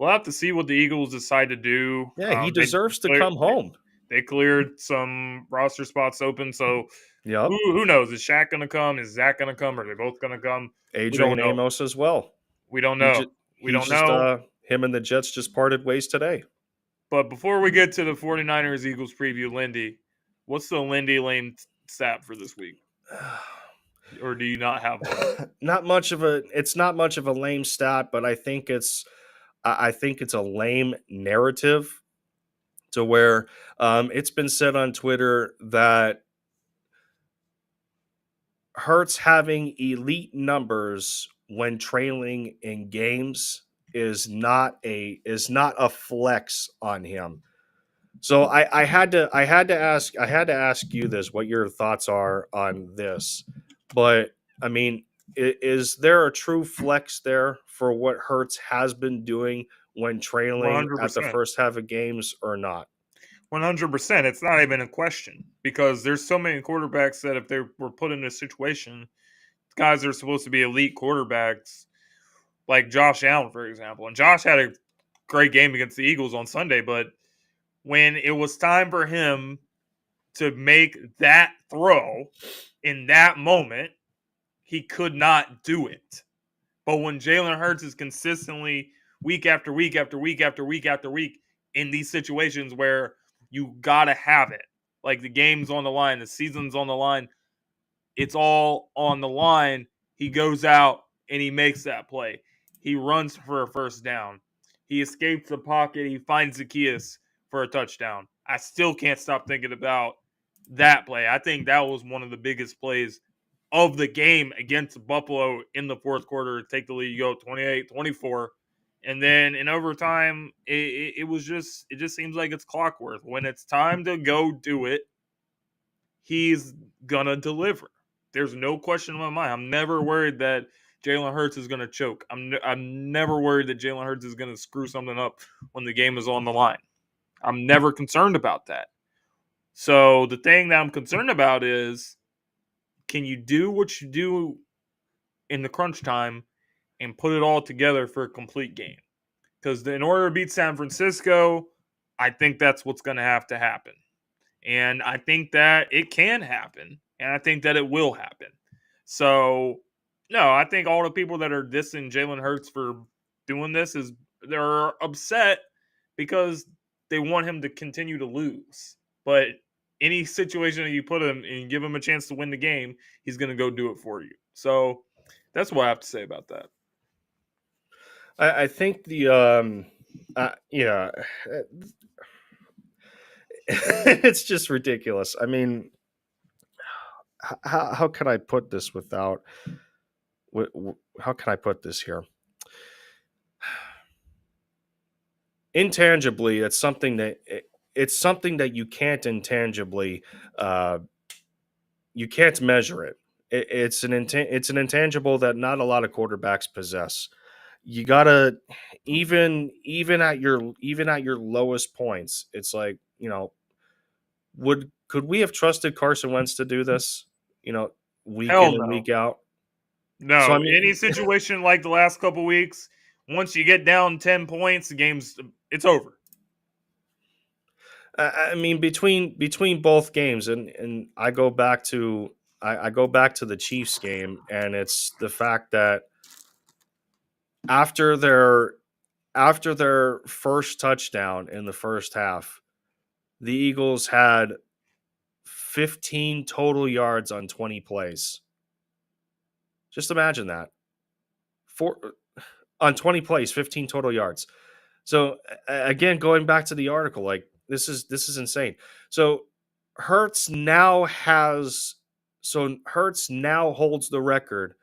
we'll have to see what the Eagles decide to do.
Yeah, he deserves to come home.
They cleared some roster spots open, so
Yep.
who knows? Is Shaq going to come? Is Zach going to come? Are they both going to come?
Adrian Amos as well.
We don't know. We don't know.
Him and the Jets just parted ways today.
But before we get to the 49ers Eagles preview, Lindy, what's the Lindy Lane stat for this week? Or do you not have one?
It's not much of a lame stat, but I think it's a lame narrative to where it's been said on Twitter that Hurts having elite numbers when trailing in games is not a flex on him. So I had to ask you this, what your thoughts are on this. But I mean, is there a true flex there for what Hurts has been doing when trailing
100%.
at the first half of games or not?
100%. It's not even a question, because there's so many quarterbacks that if they were put in a situation, guys are supposed to be elite quarterbacks, like Josh Allen, for example. And Josh had a great game against the Eagles on Sunday, but when it was time for him to make that throw in that moment, he could not do it. But when Jalen Hurts is consistently week after week after week after week after week in these situations where you got to have it, like the game's on the line, the season's on the line, it's all on the line, he goes out and he makes that play. He runs for a first down. He escapes the pocket. He finds Zacchaeus for a touchdown. I still can't stop thinking about that play. I think that was one of the biggest plays of the game against Buffalo in the fourth quarter. Take the lead, you go 28-24. And then in overtime, it just seems like it's clockwork. When it's time to go do it, he's going to deliver. There's no question in my mind. I'm never worried that Jalen Hurts is going to choke. I'm never worried that Jalen Hurts is going to screw something up when the game is on the line. I'm never concerned about that. So the thing that I'm concerned about is, can you do what you do in the crunch time and put it all together for a complete game. Because in order to beat San Francisco, I think that's what's going to have to happen. And I think that it can happen. And I think that it will happen. So, no, I think all the people that are dissing Jalen Hurts for doing this is they're upset because they want him to continue to lose. But any situation that you put him and give him a chance to win the game, he's going to go do it for you. So that's what I have to say about that.
I think it's just ridiculous. I mean, how can I put this without? How can I put this here? Intangibly, it's something that you can't intangibly, you can't measure it. It's an intangible that not a lot of quarterbacks possess. You gotta even at your lowest points. It's like, could we have trusted Carson Wentz to do this? Week
Hell
in and
no.
week out.
No, any situation like the last couple weeks, once you get down 10 points, it's over.
I mean, between both games, and I go back to the Chiefs game, and it's the fact that after their first touchdown in the first half, the Eagles had 15 total yards on 20 plays. Just imagine that. On 20 plays, 15 total yards. So again, going back to the article, like this is insane. So Hurts now holds the record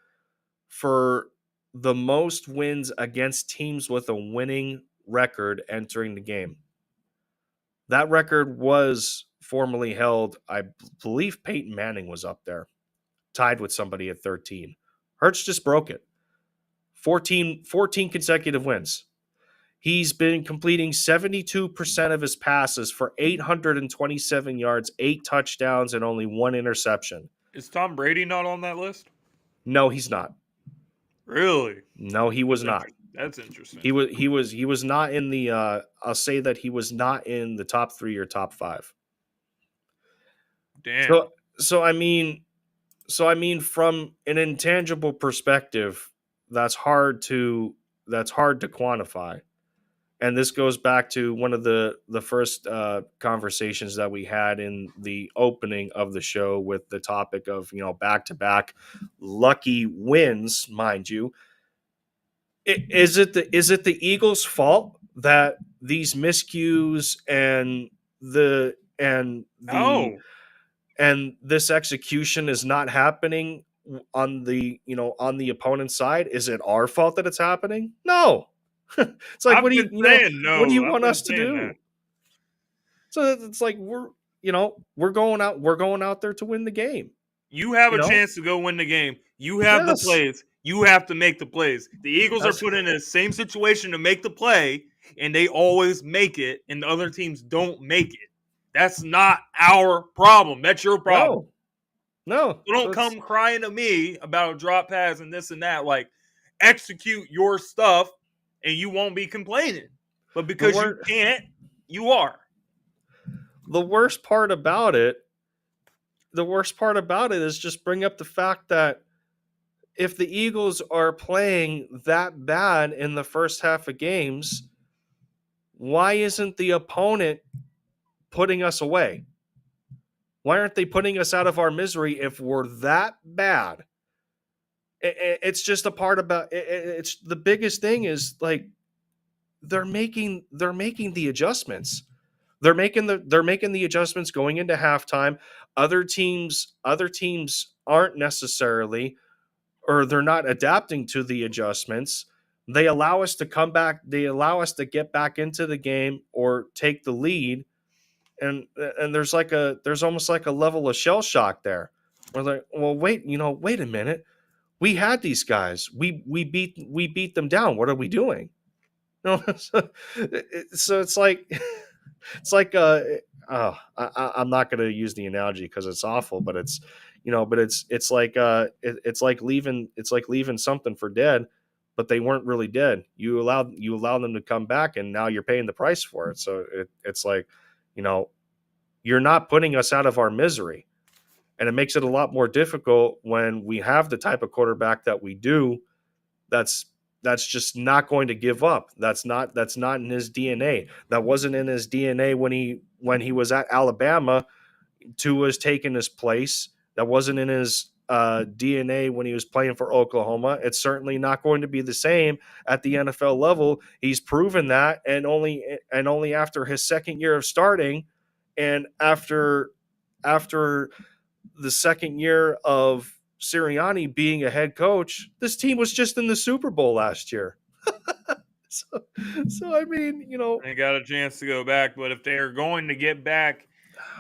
for the most wins against teams with a winning record entering the game. That record was formerly held, I believe Peyton Manning was up there, tied with somebody at 13. Hurts just broke it. 14 consecutive wins. He's been completing 72% of his passes for 827 yards, 8 touchdowns, and only 1 interception.
Is Tom Brady not on that list?
No, he's not.
Really?
No, he was not.
That's interesting.
He was not in the I'll say that he was not in the top 3 or top 5.
Damn.
So I mean from an intangible perspective, that's hard to quantify. And this goes back to one of the first conversations that we had in the opening of the show with the topic of, back-to-back lucky wins, mind you. Is it the Eagles' fault that these miscues and this execution is not happening on the opponent's side? Is it our fault that it's happening? No. It's like, what do you want us to do? That. So it's like we're going out there to win the game.
You have a chance to go win the game. You have the plays. You have to make the plays. The Eagles are put in the same situation to make the play, and they always make it, and the other teams don't make it. That's not our problem. That's your problem.
No.
You don't come crying to me about a drop pass and this and that. Like, execute your stuff, and you won't be complaining. But because you can't, you are.
The worst part about it is just bring up the fact that if the Eagles are playing that bad in the first half of games, why isn't the opponent putting us away? Why aren't they putting us out of our misery if we're that bad? It's just a part about it. It's the biggest thing is like they're making the adjustments. They're making the adjustments going into halftime. Other teams aren't necessarily, or they're not adapting to the adjustments. They allow us to come back. They allow us to get back into the game or take the lead. And there's almost like a level of shell shock there. We're like, well, wait a minute. We had these guys. We beat them down. What are we doing? No, so it's like I'm not going to use the analogy because it's awful, but it's like leaving something for dead. but they weren't really dead. You allowed them to come back, and now you're paying the price for it. So it's like, you're not putting us out of our misery. And it makes it a lot more difficult when we have the type of quarterback that we do. That's just not going to give up. That's not in his DNA. That wasn't in his DNA when he was at Alabama. Tua's taken his place. That wasn't in his DNA when he was playing for Oklahoma. It's certainly not going to be the same at the NFL level. He's proven that, and only after his second year of starting, and after the second year of Sirianni being a head coach, this team was just in the Super Bowl last year. so I mean,
They got a chance to go back, but if they are going to get back,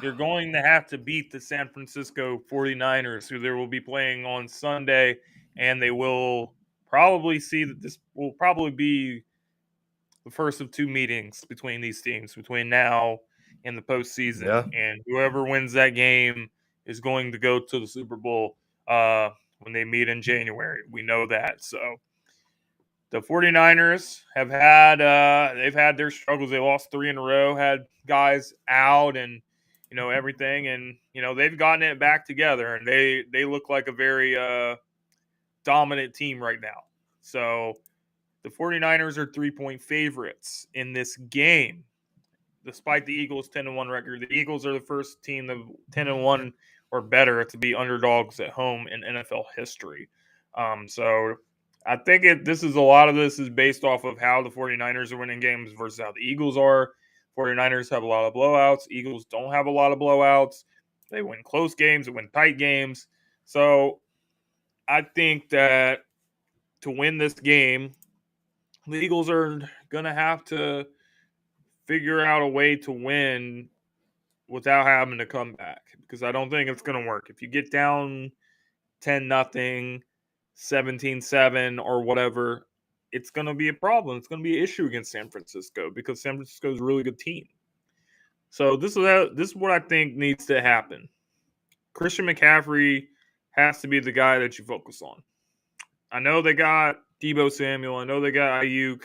they're going to have to beat the San Francisco 49ers, who they will be playing on Sunday, and they will probably see that this will probably be the first of two meetings between these teams between now and the postseason.
Yeah.
And whoever wins that game is going to go to the Super Bowl when they meet in January. We know that. So the 49ers have had they've had their struggles. They lost 3 in a row, had guys out and everything, and they've gotten it back together, and they look like a very dominant team right now. So the 49ers are 3-point favorites in this game, despite the Eagles' 10-1 record. The Eagles are the first team of 10-1 or better to be underdogs at home in NFL history. So I think this is a lot of this is based off of how the 49ers are winning games versus how the Eagles are. 49ers have a lot of blowouts. Eagles don't have a lot of blowouts. They win close games. They win tight games. So I think that to win this game, the Eagles are going to have to figure out a way to win without having to come back, because I don't think it's going to work. If you get down 10-0, 17-7 or whatever, it's going to be a problem. It's going to be an issue against San Francisco because San Francisco is a really good team. So this is what I think needs to happen. Christian McCaffrey has to be the guy that you focus on. I know they got Deebo Samuel. I know they got Ayuk.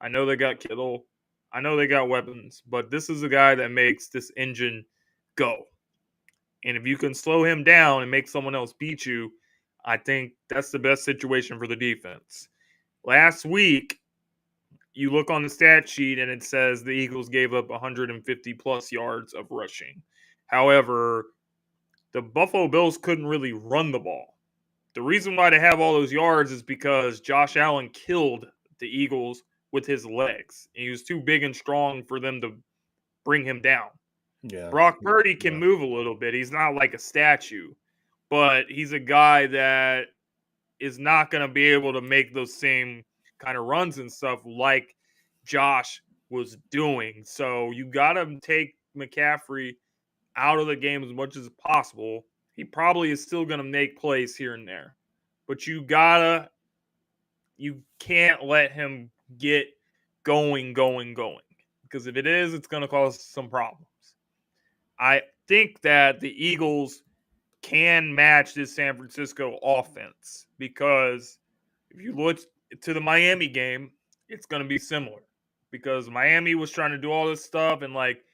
I know they got Kittle. I know they got weapons, but this is a guy that makes this engine go. And if you can slow him down and make someone else beat you, I think that's the best situation for the defense. Last week, you look on the stat sheet and it says the Eagles gave up 150 plus yards of rushing. However, the Buffalo Bills couldn't really run the ball. The reason why they have all those yards is because Josh Allen killed the Eagles with his legs. He was too big and strong for them to bring him down.
Yeah.
Brock Purdy can move a little bit. He's not like a statue, but he's a guy that is not going to be able to make those same kind of runs and stuff like Josh was doing. So you got to take McCaffrey out of the game as much as possible. He probably is still going to make plays here and there, but you can't let him get going, because if it is, it's going to cause some problems. I think that the Eagles can match this San Francisco offense, because if you look to the Miami game, it's going to be similar, because Miami was trying to do all this stuff and like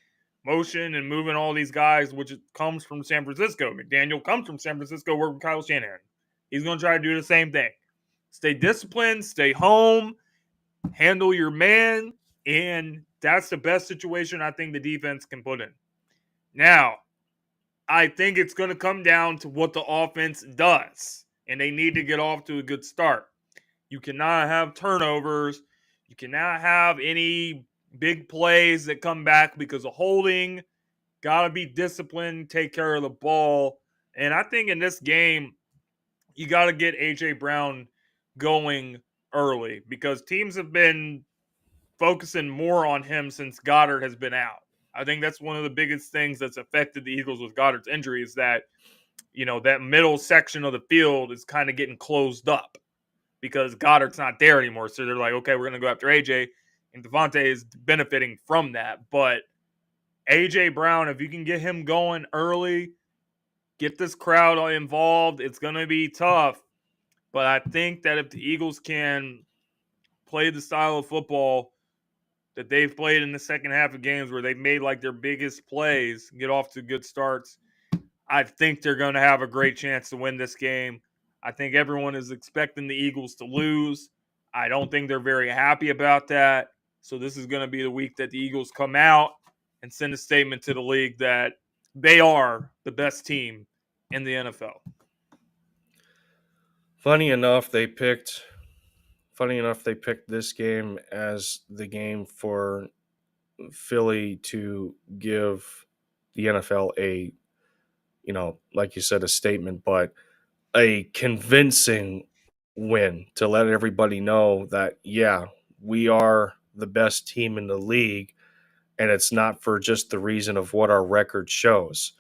motion and moving all these guys, which comes from San Francisco. McDaniel comes from San Francisco, working with Kyle Shanahan. He's going to try to do the same thing. Stay disciplined, stay home, handle your man, and that's the best situation I think the defense can put in. Now, I think it's going to come down to what the offense does, and they need to get off to a good start. You cannot have turnovers. You cannot have any big plays that come back because of holding. Got to be disciplined, take care of the ball. And I think in this game, you got to get A.J. Brown going early, because teams have been focusing more on him since Goddard has been out. I think that's one of the biggest things that's affected the Eagles with Goddard's injury, is that, that middle section of the field is kind of getting closed up because Goddard's not there anymore. So they're like, okay, we're going to go after AJ, and Devontae is benefiting from that. But AJ Brown, if you can get him going early, get this crowd involved, it's going to be tough. But I think that if the Eagles can played the style of football that they've played in the second half of games where they've made like their biggest plays, get off to good starts, I think they're going to have a great chance to win this game. I think everyone is expecting the Eagles to lose. I don't think they're very happy about that. So this is going to be the week that the Eagles come out and send a statement to the league that they are the best team in the NFL.
Funny enough, they picked this game as the game for Philly to give the NFL a, like you said, a statement, but a convincing win to let everybody know that, yeah, we are the best team in the league, and it's not for just the reason of what our record shows.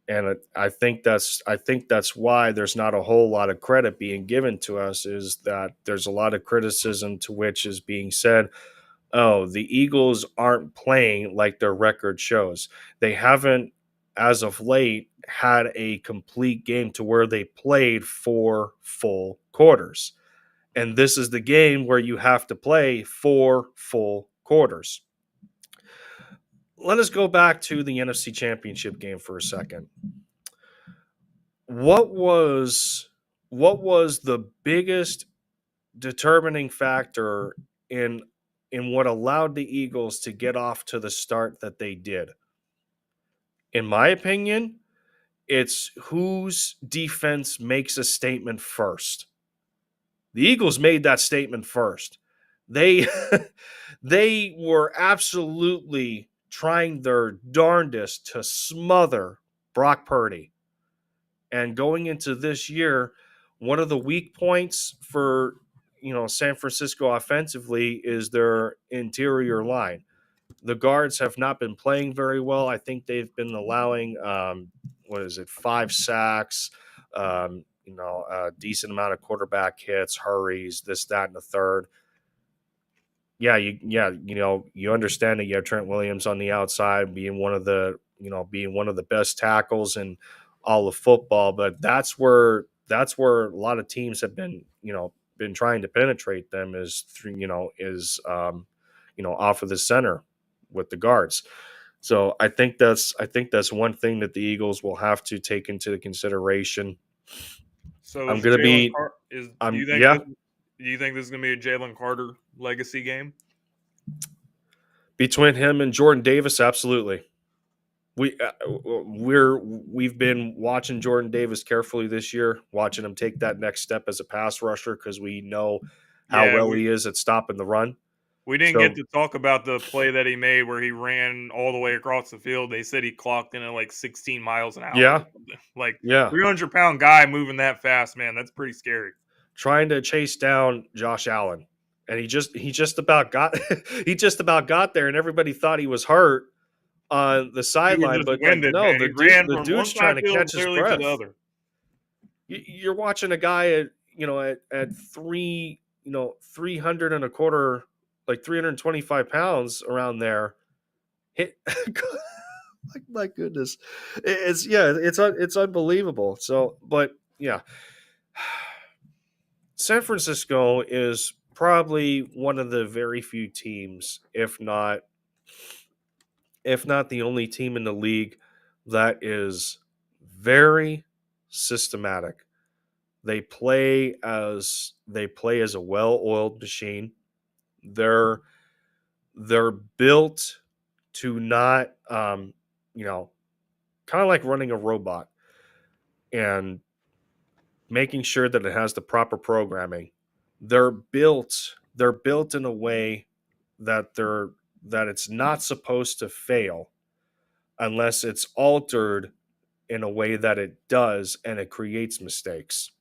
And I think that's why there's not a whole lot of credit being given to us, is that there's a lot of criticism to which is being said, oh, the Eagles aren't playing like their record shows. They haven't, as of late, had a complete game to where they played 4 full quarters. And this is the game where you have to play 4 full quarters. Let us go back to the NFC Championship game for a second. What was the biggest determining factor in what allowed the Eagles to get off to the start that they did? In my opinion, it's whose defense makes a statement first. The Eagles made that statement first. They they were absolutely trying their darndest to smother Brock Purdy. And going into this year, one of the weak points for San Francisco offensively is their interior line. The guards have not been playing very well. I think they've been allowing 5 sacks, a decent amount of quarterback hits, hurries, this, that, and the third. You understand that you have Trent Williams on the outside being one of the best tackles in all of football, but that's where a lot of teams have been trying to penetrate them is off of the center with the guards. So I think that's one thing that the Eagles will have to take into consideration.
So
I'm going to be
do you think this is going to be a Jalen Carter legacy game?
Between him and Jordan Davis, absolutely. We've been watching Jordan Davis carefully this year, watching him take that next step as a pass rusher because we know how he is at stopping the run.
We didn't get to talk about the play that he made where he ran all the way across the field. They said he clocked in at like 16 miles an hour.
Yeah.
300-pound guy moving that fast, man. That's pretty scary.
Trying to chase down Josh Allen. And he just about got there, and everybody thought he was hurt on the sideline, but no, the dude's trying to catch his breath. You're watching a guy at 300 and a quarter, like 325 pounds around there. Hit, my goodness, it's unbelievable. So, but yeah, San Francisco is probably one of the very few teams, if not the only team in the league, that is very systematic. They play as a well-oiled machine. They're built to not kind of like running a robot and making sure that it has the proper programming. They're built in a way that it's not supposed to fail unless it's altered in a way that it does, and it creates mistakes.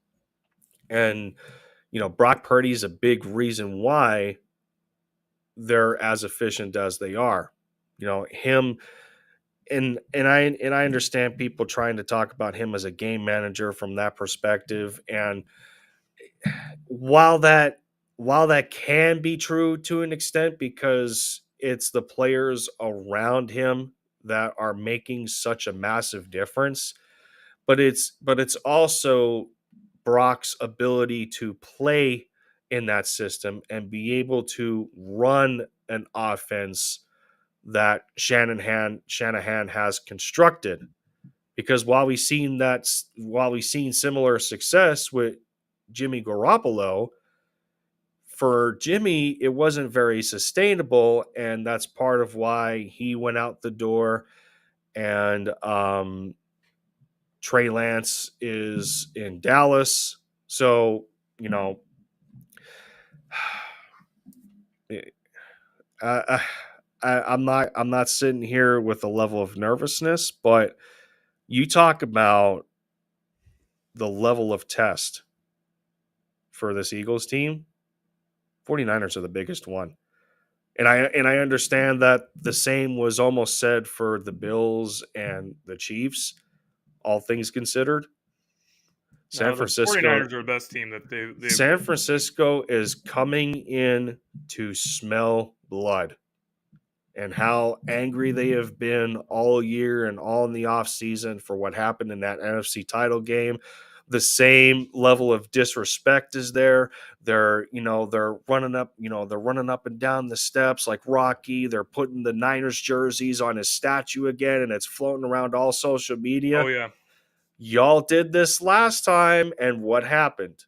And Brock Purdy is a big reason why they're as efficient as they are. Him, and I understand people trying to talk about him as a game manager from that perspective. And while that can be true to an extent, because it's the players around him that are making such a massive difference, but it's also Brock's ability to play in that system and be able to run an offense that Shanahan has constructed. Because while we've seen similar success with Jimmy Garoppolo, for Jimmy, it wasn't very sustainable, and that's part of why he went out the door. And Trey Lance is in Dallas, so you know, I, I'm not sitting here with a level of nervousness, but you talk about the level of test for this Eagles team. 49ers are the biggest one. And I understand that the same was almost said for the Bills and the Chiefs, all things considered. San
No, the
Francisco
49ers are the best team that they've.
San Francisco is coming in to smell blood, and how angry they have been all year and all in the offseason for what happened in that NFC title game. The same level of disrespect is there. They're running up, they're running up and down the steps like Rocky. They're putting the Niners jerseys on his statue again, and it's floating around all social media.
Oh yeah,
Y'all did this last time, and what happened?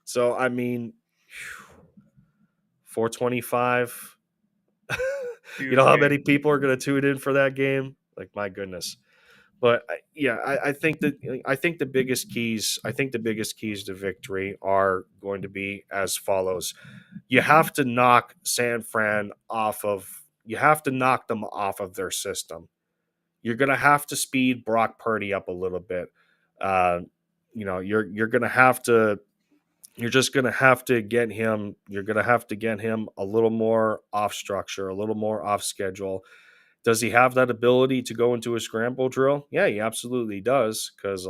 So I mean, 425. You know how many people are going to tune in for that game? Like, my goodness. But yeah, I think the biggest keys. I think the biggest keys to victory are going to be as follows. You have to knock San Fran off of. You have to knock them off of their system. You're going to have to speed Brock Purdy up a little bit. You're going to have to. You're just going to have to get him. You're going to have to get him a little more off structure, a little more off schedule. Does he have that ability to go into a scramble drill? Yeah, he absolutely does, because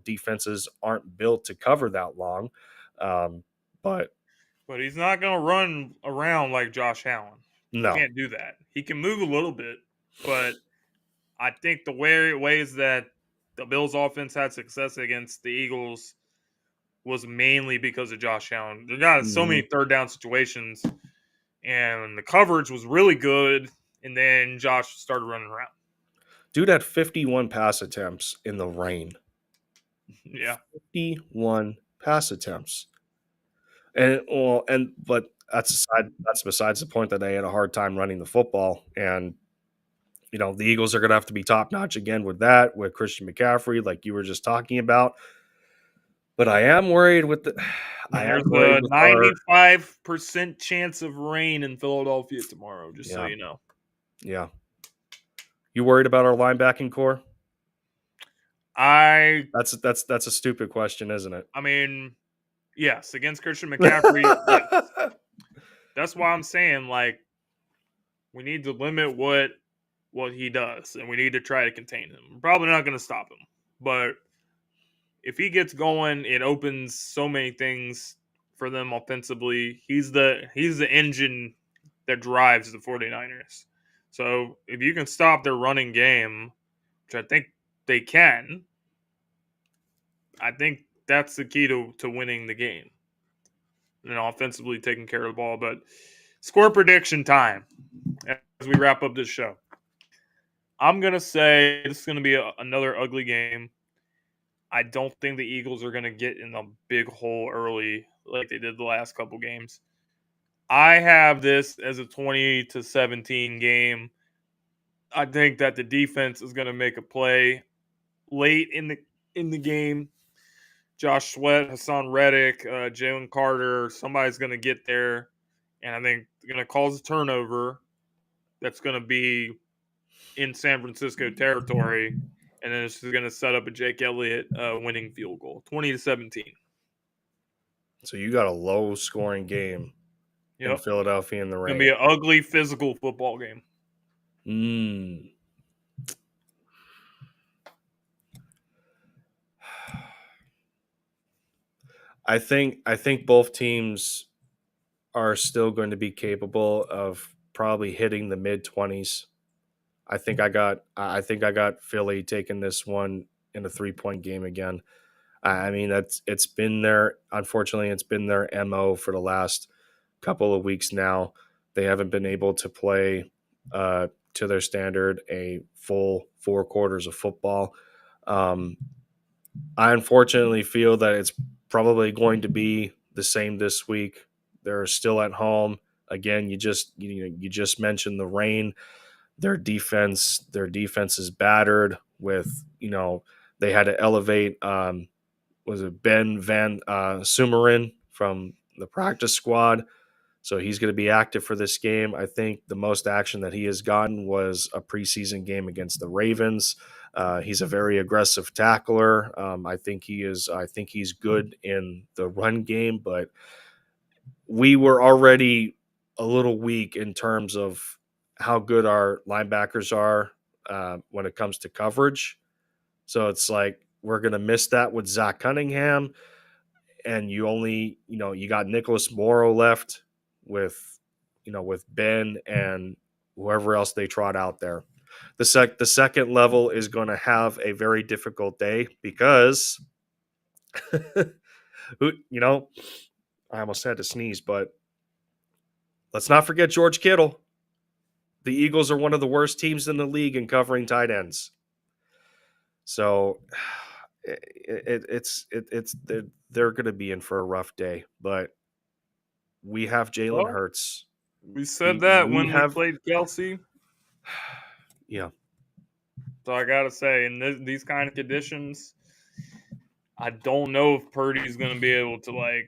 defenses aren't built to cover that long. But
he's not going to run around like Josh Allen. He
no,
can't do that. He can move a little bit, but I think the ways that the Bills' offense had success against the Eagles was mainly because of Josh Allen. They got so many third down situations, and the coverage was really good. And then Josh started running around.
dude had 51 pass attempts in the rain.
Yeah,
51 pass attempts, but that's besides the point that they had a hard time running the football. And the Eagles are going to have to be top notch again with Christian McCaffrey, like you were just talking about. But I am worried with the.
there's a 95% chance of rain in Philadelphia tomorrow. Just so you know.
Yeah. You worried about our linebacking core? That's a stupid question, isn't it?
I mean, yes, against Christian McCaffrey. Yes. That's why I'm saying, like, we need to limit what he does, and we need to try to contain him. We're probably not going to stop him, but if he gets going, it opens so many things for them offensively. He's the engine that drives the 49ers. So if you can stop their running game, which I think they can, I think that's the key to winning the game. And offensively taking care of the ball. But score prediction time as we wrap up this show. I'm going to say this is going to be another ugly game. I don't think the Eagles are going to get in a big hole early like they did the last couple games. I have this as a 20-17 game. I think that the defense is going to make a play late in the game. Josh Sweat, Hassan Reddick, Jalen Carter, somebody's going to get there, and I think they're going to cause a turnover that's going to be in San Francisco territory, and then it's going to set up a Jake Elliott winning field goal, 20-17.
So you got a low-scoring game in Philadelphia in the rain.
It's going to be an ugly, physical football game.
I think both teams are still going to be capable of probably hitting the mid-20s. I think I got Philly taking this one in a 3-point game again. I mean, it's been their unfortunately it's been their MO for the last couple of weeks now. They haven't been able to play to their standard a full 4 quarters of football. Um, I unfortunately feel that it's probably going to be the same this week. They're still at home. Again, you just mentioned the rain. Their defense is battered with, they had to elevate was it Ben Van Sumeren from the practice squad. So he's going to be active for this game. I think the most action that he has gotten was a preseason game against the Ravens. He's a very aggressive tackler. I think he is. I think he's good in the run game, but we were already a little weak in terms of how good our linebackers are when it comes to coverage. So it's like we're going to miss that with Zach Cunningham, and you got Nicholas Morrow left with with Ben and whoever else they trot out there. The second level is going to have a very difficult day because I almost had to sneeze, but let's not forget George Kittle. The Eagles are one of the worst teams in the league in covering tight ends. So they're going to be in for a rough day, but we have Jalen
Well,
Hurts.
we said that
We
when we
have,
played Kelsey.
yeah,
So I gotta say, in these kind of conditions, I don't know if Purdy's going to be able to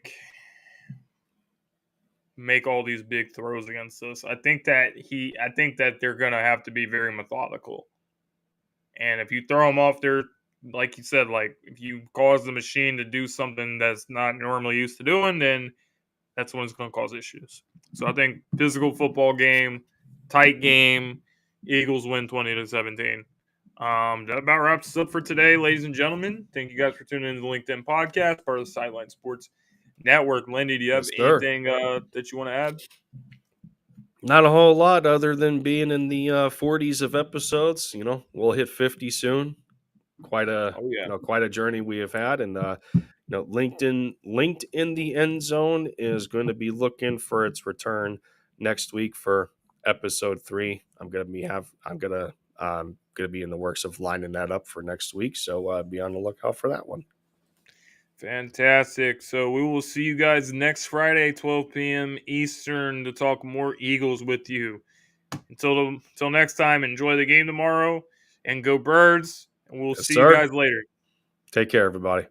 make all these big throws against us. I think that they're going to have to be very methodical. And if you throw them off there, like you said, like if you cause the machine to do something that's not normally used to doing, then that's when it's going to cause issues. So I think physical football game, tight game, Eagles win 20-17. That about wraps us up for today, ladies and gentlemen. Thank you guys for tuning in to the LinkedIn podcast, part of the Sideline Sports Network. Lindy, do you have
yes, sir.
anything that you want to add?
Not a whole lot other than being in the 40s of episodes. We'll hit 50 soon. Quite a
Oh yeah,
quite a journey we have had, and linked in the end zone is going to be looking for its return next week for episode 3. I'm gonna be in the works of lining that up for next week, so be on the lookout for that one.
fantastic. So we will see you guys next Friday, 12 p.m. Eastern, to talk more Eagles with you. Until next time, enjoy the game tomorrow and go Birds. And we'll
Yes,
see you
sir.
guys later.
Take care, everybody.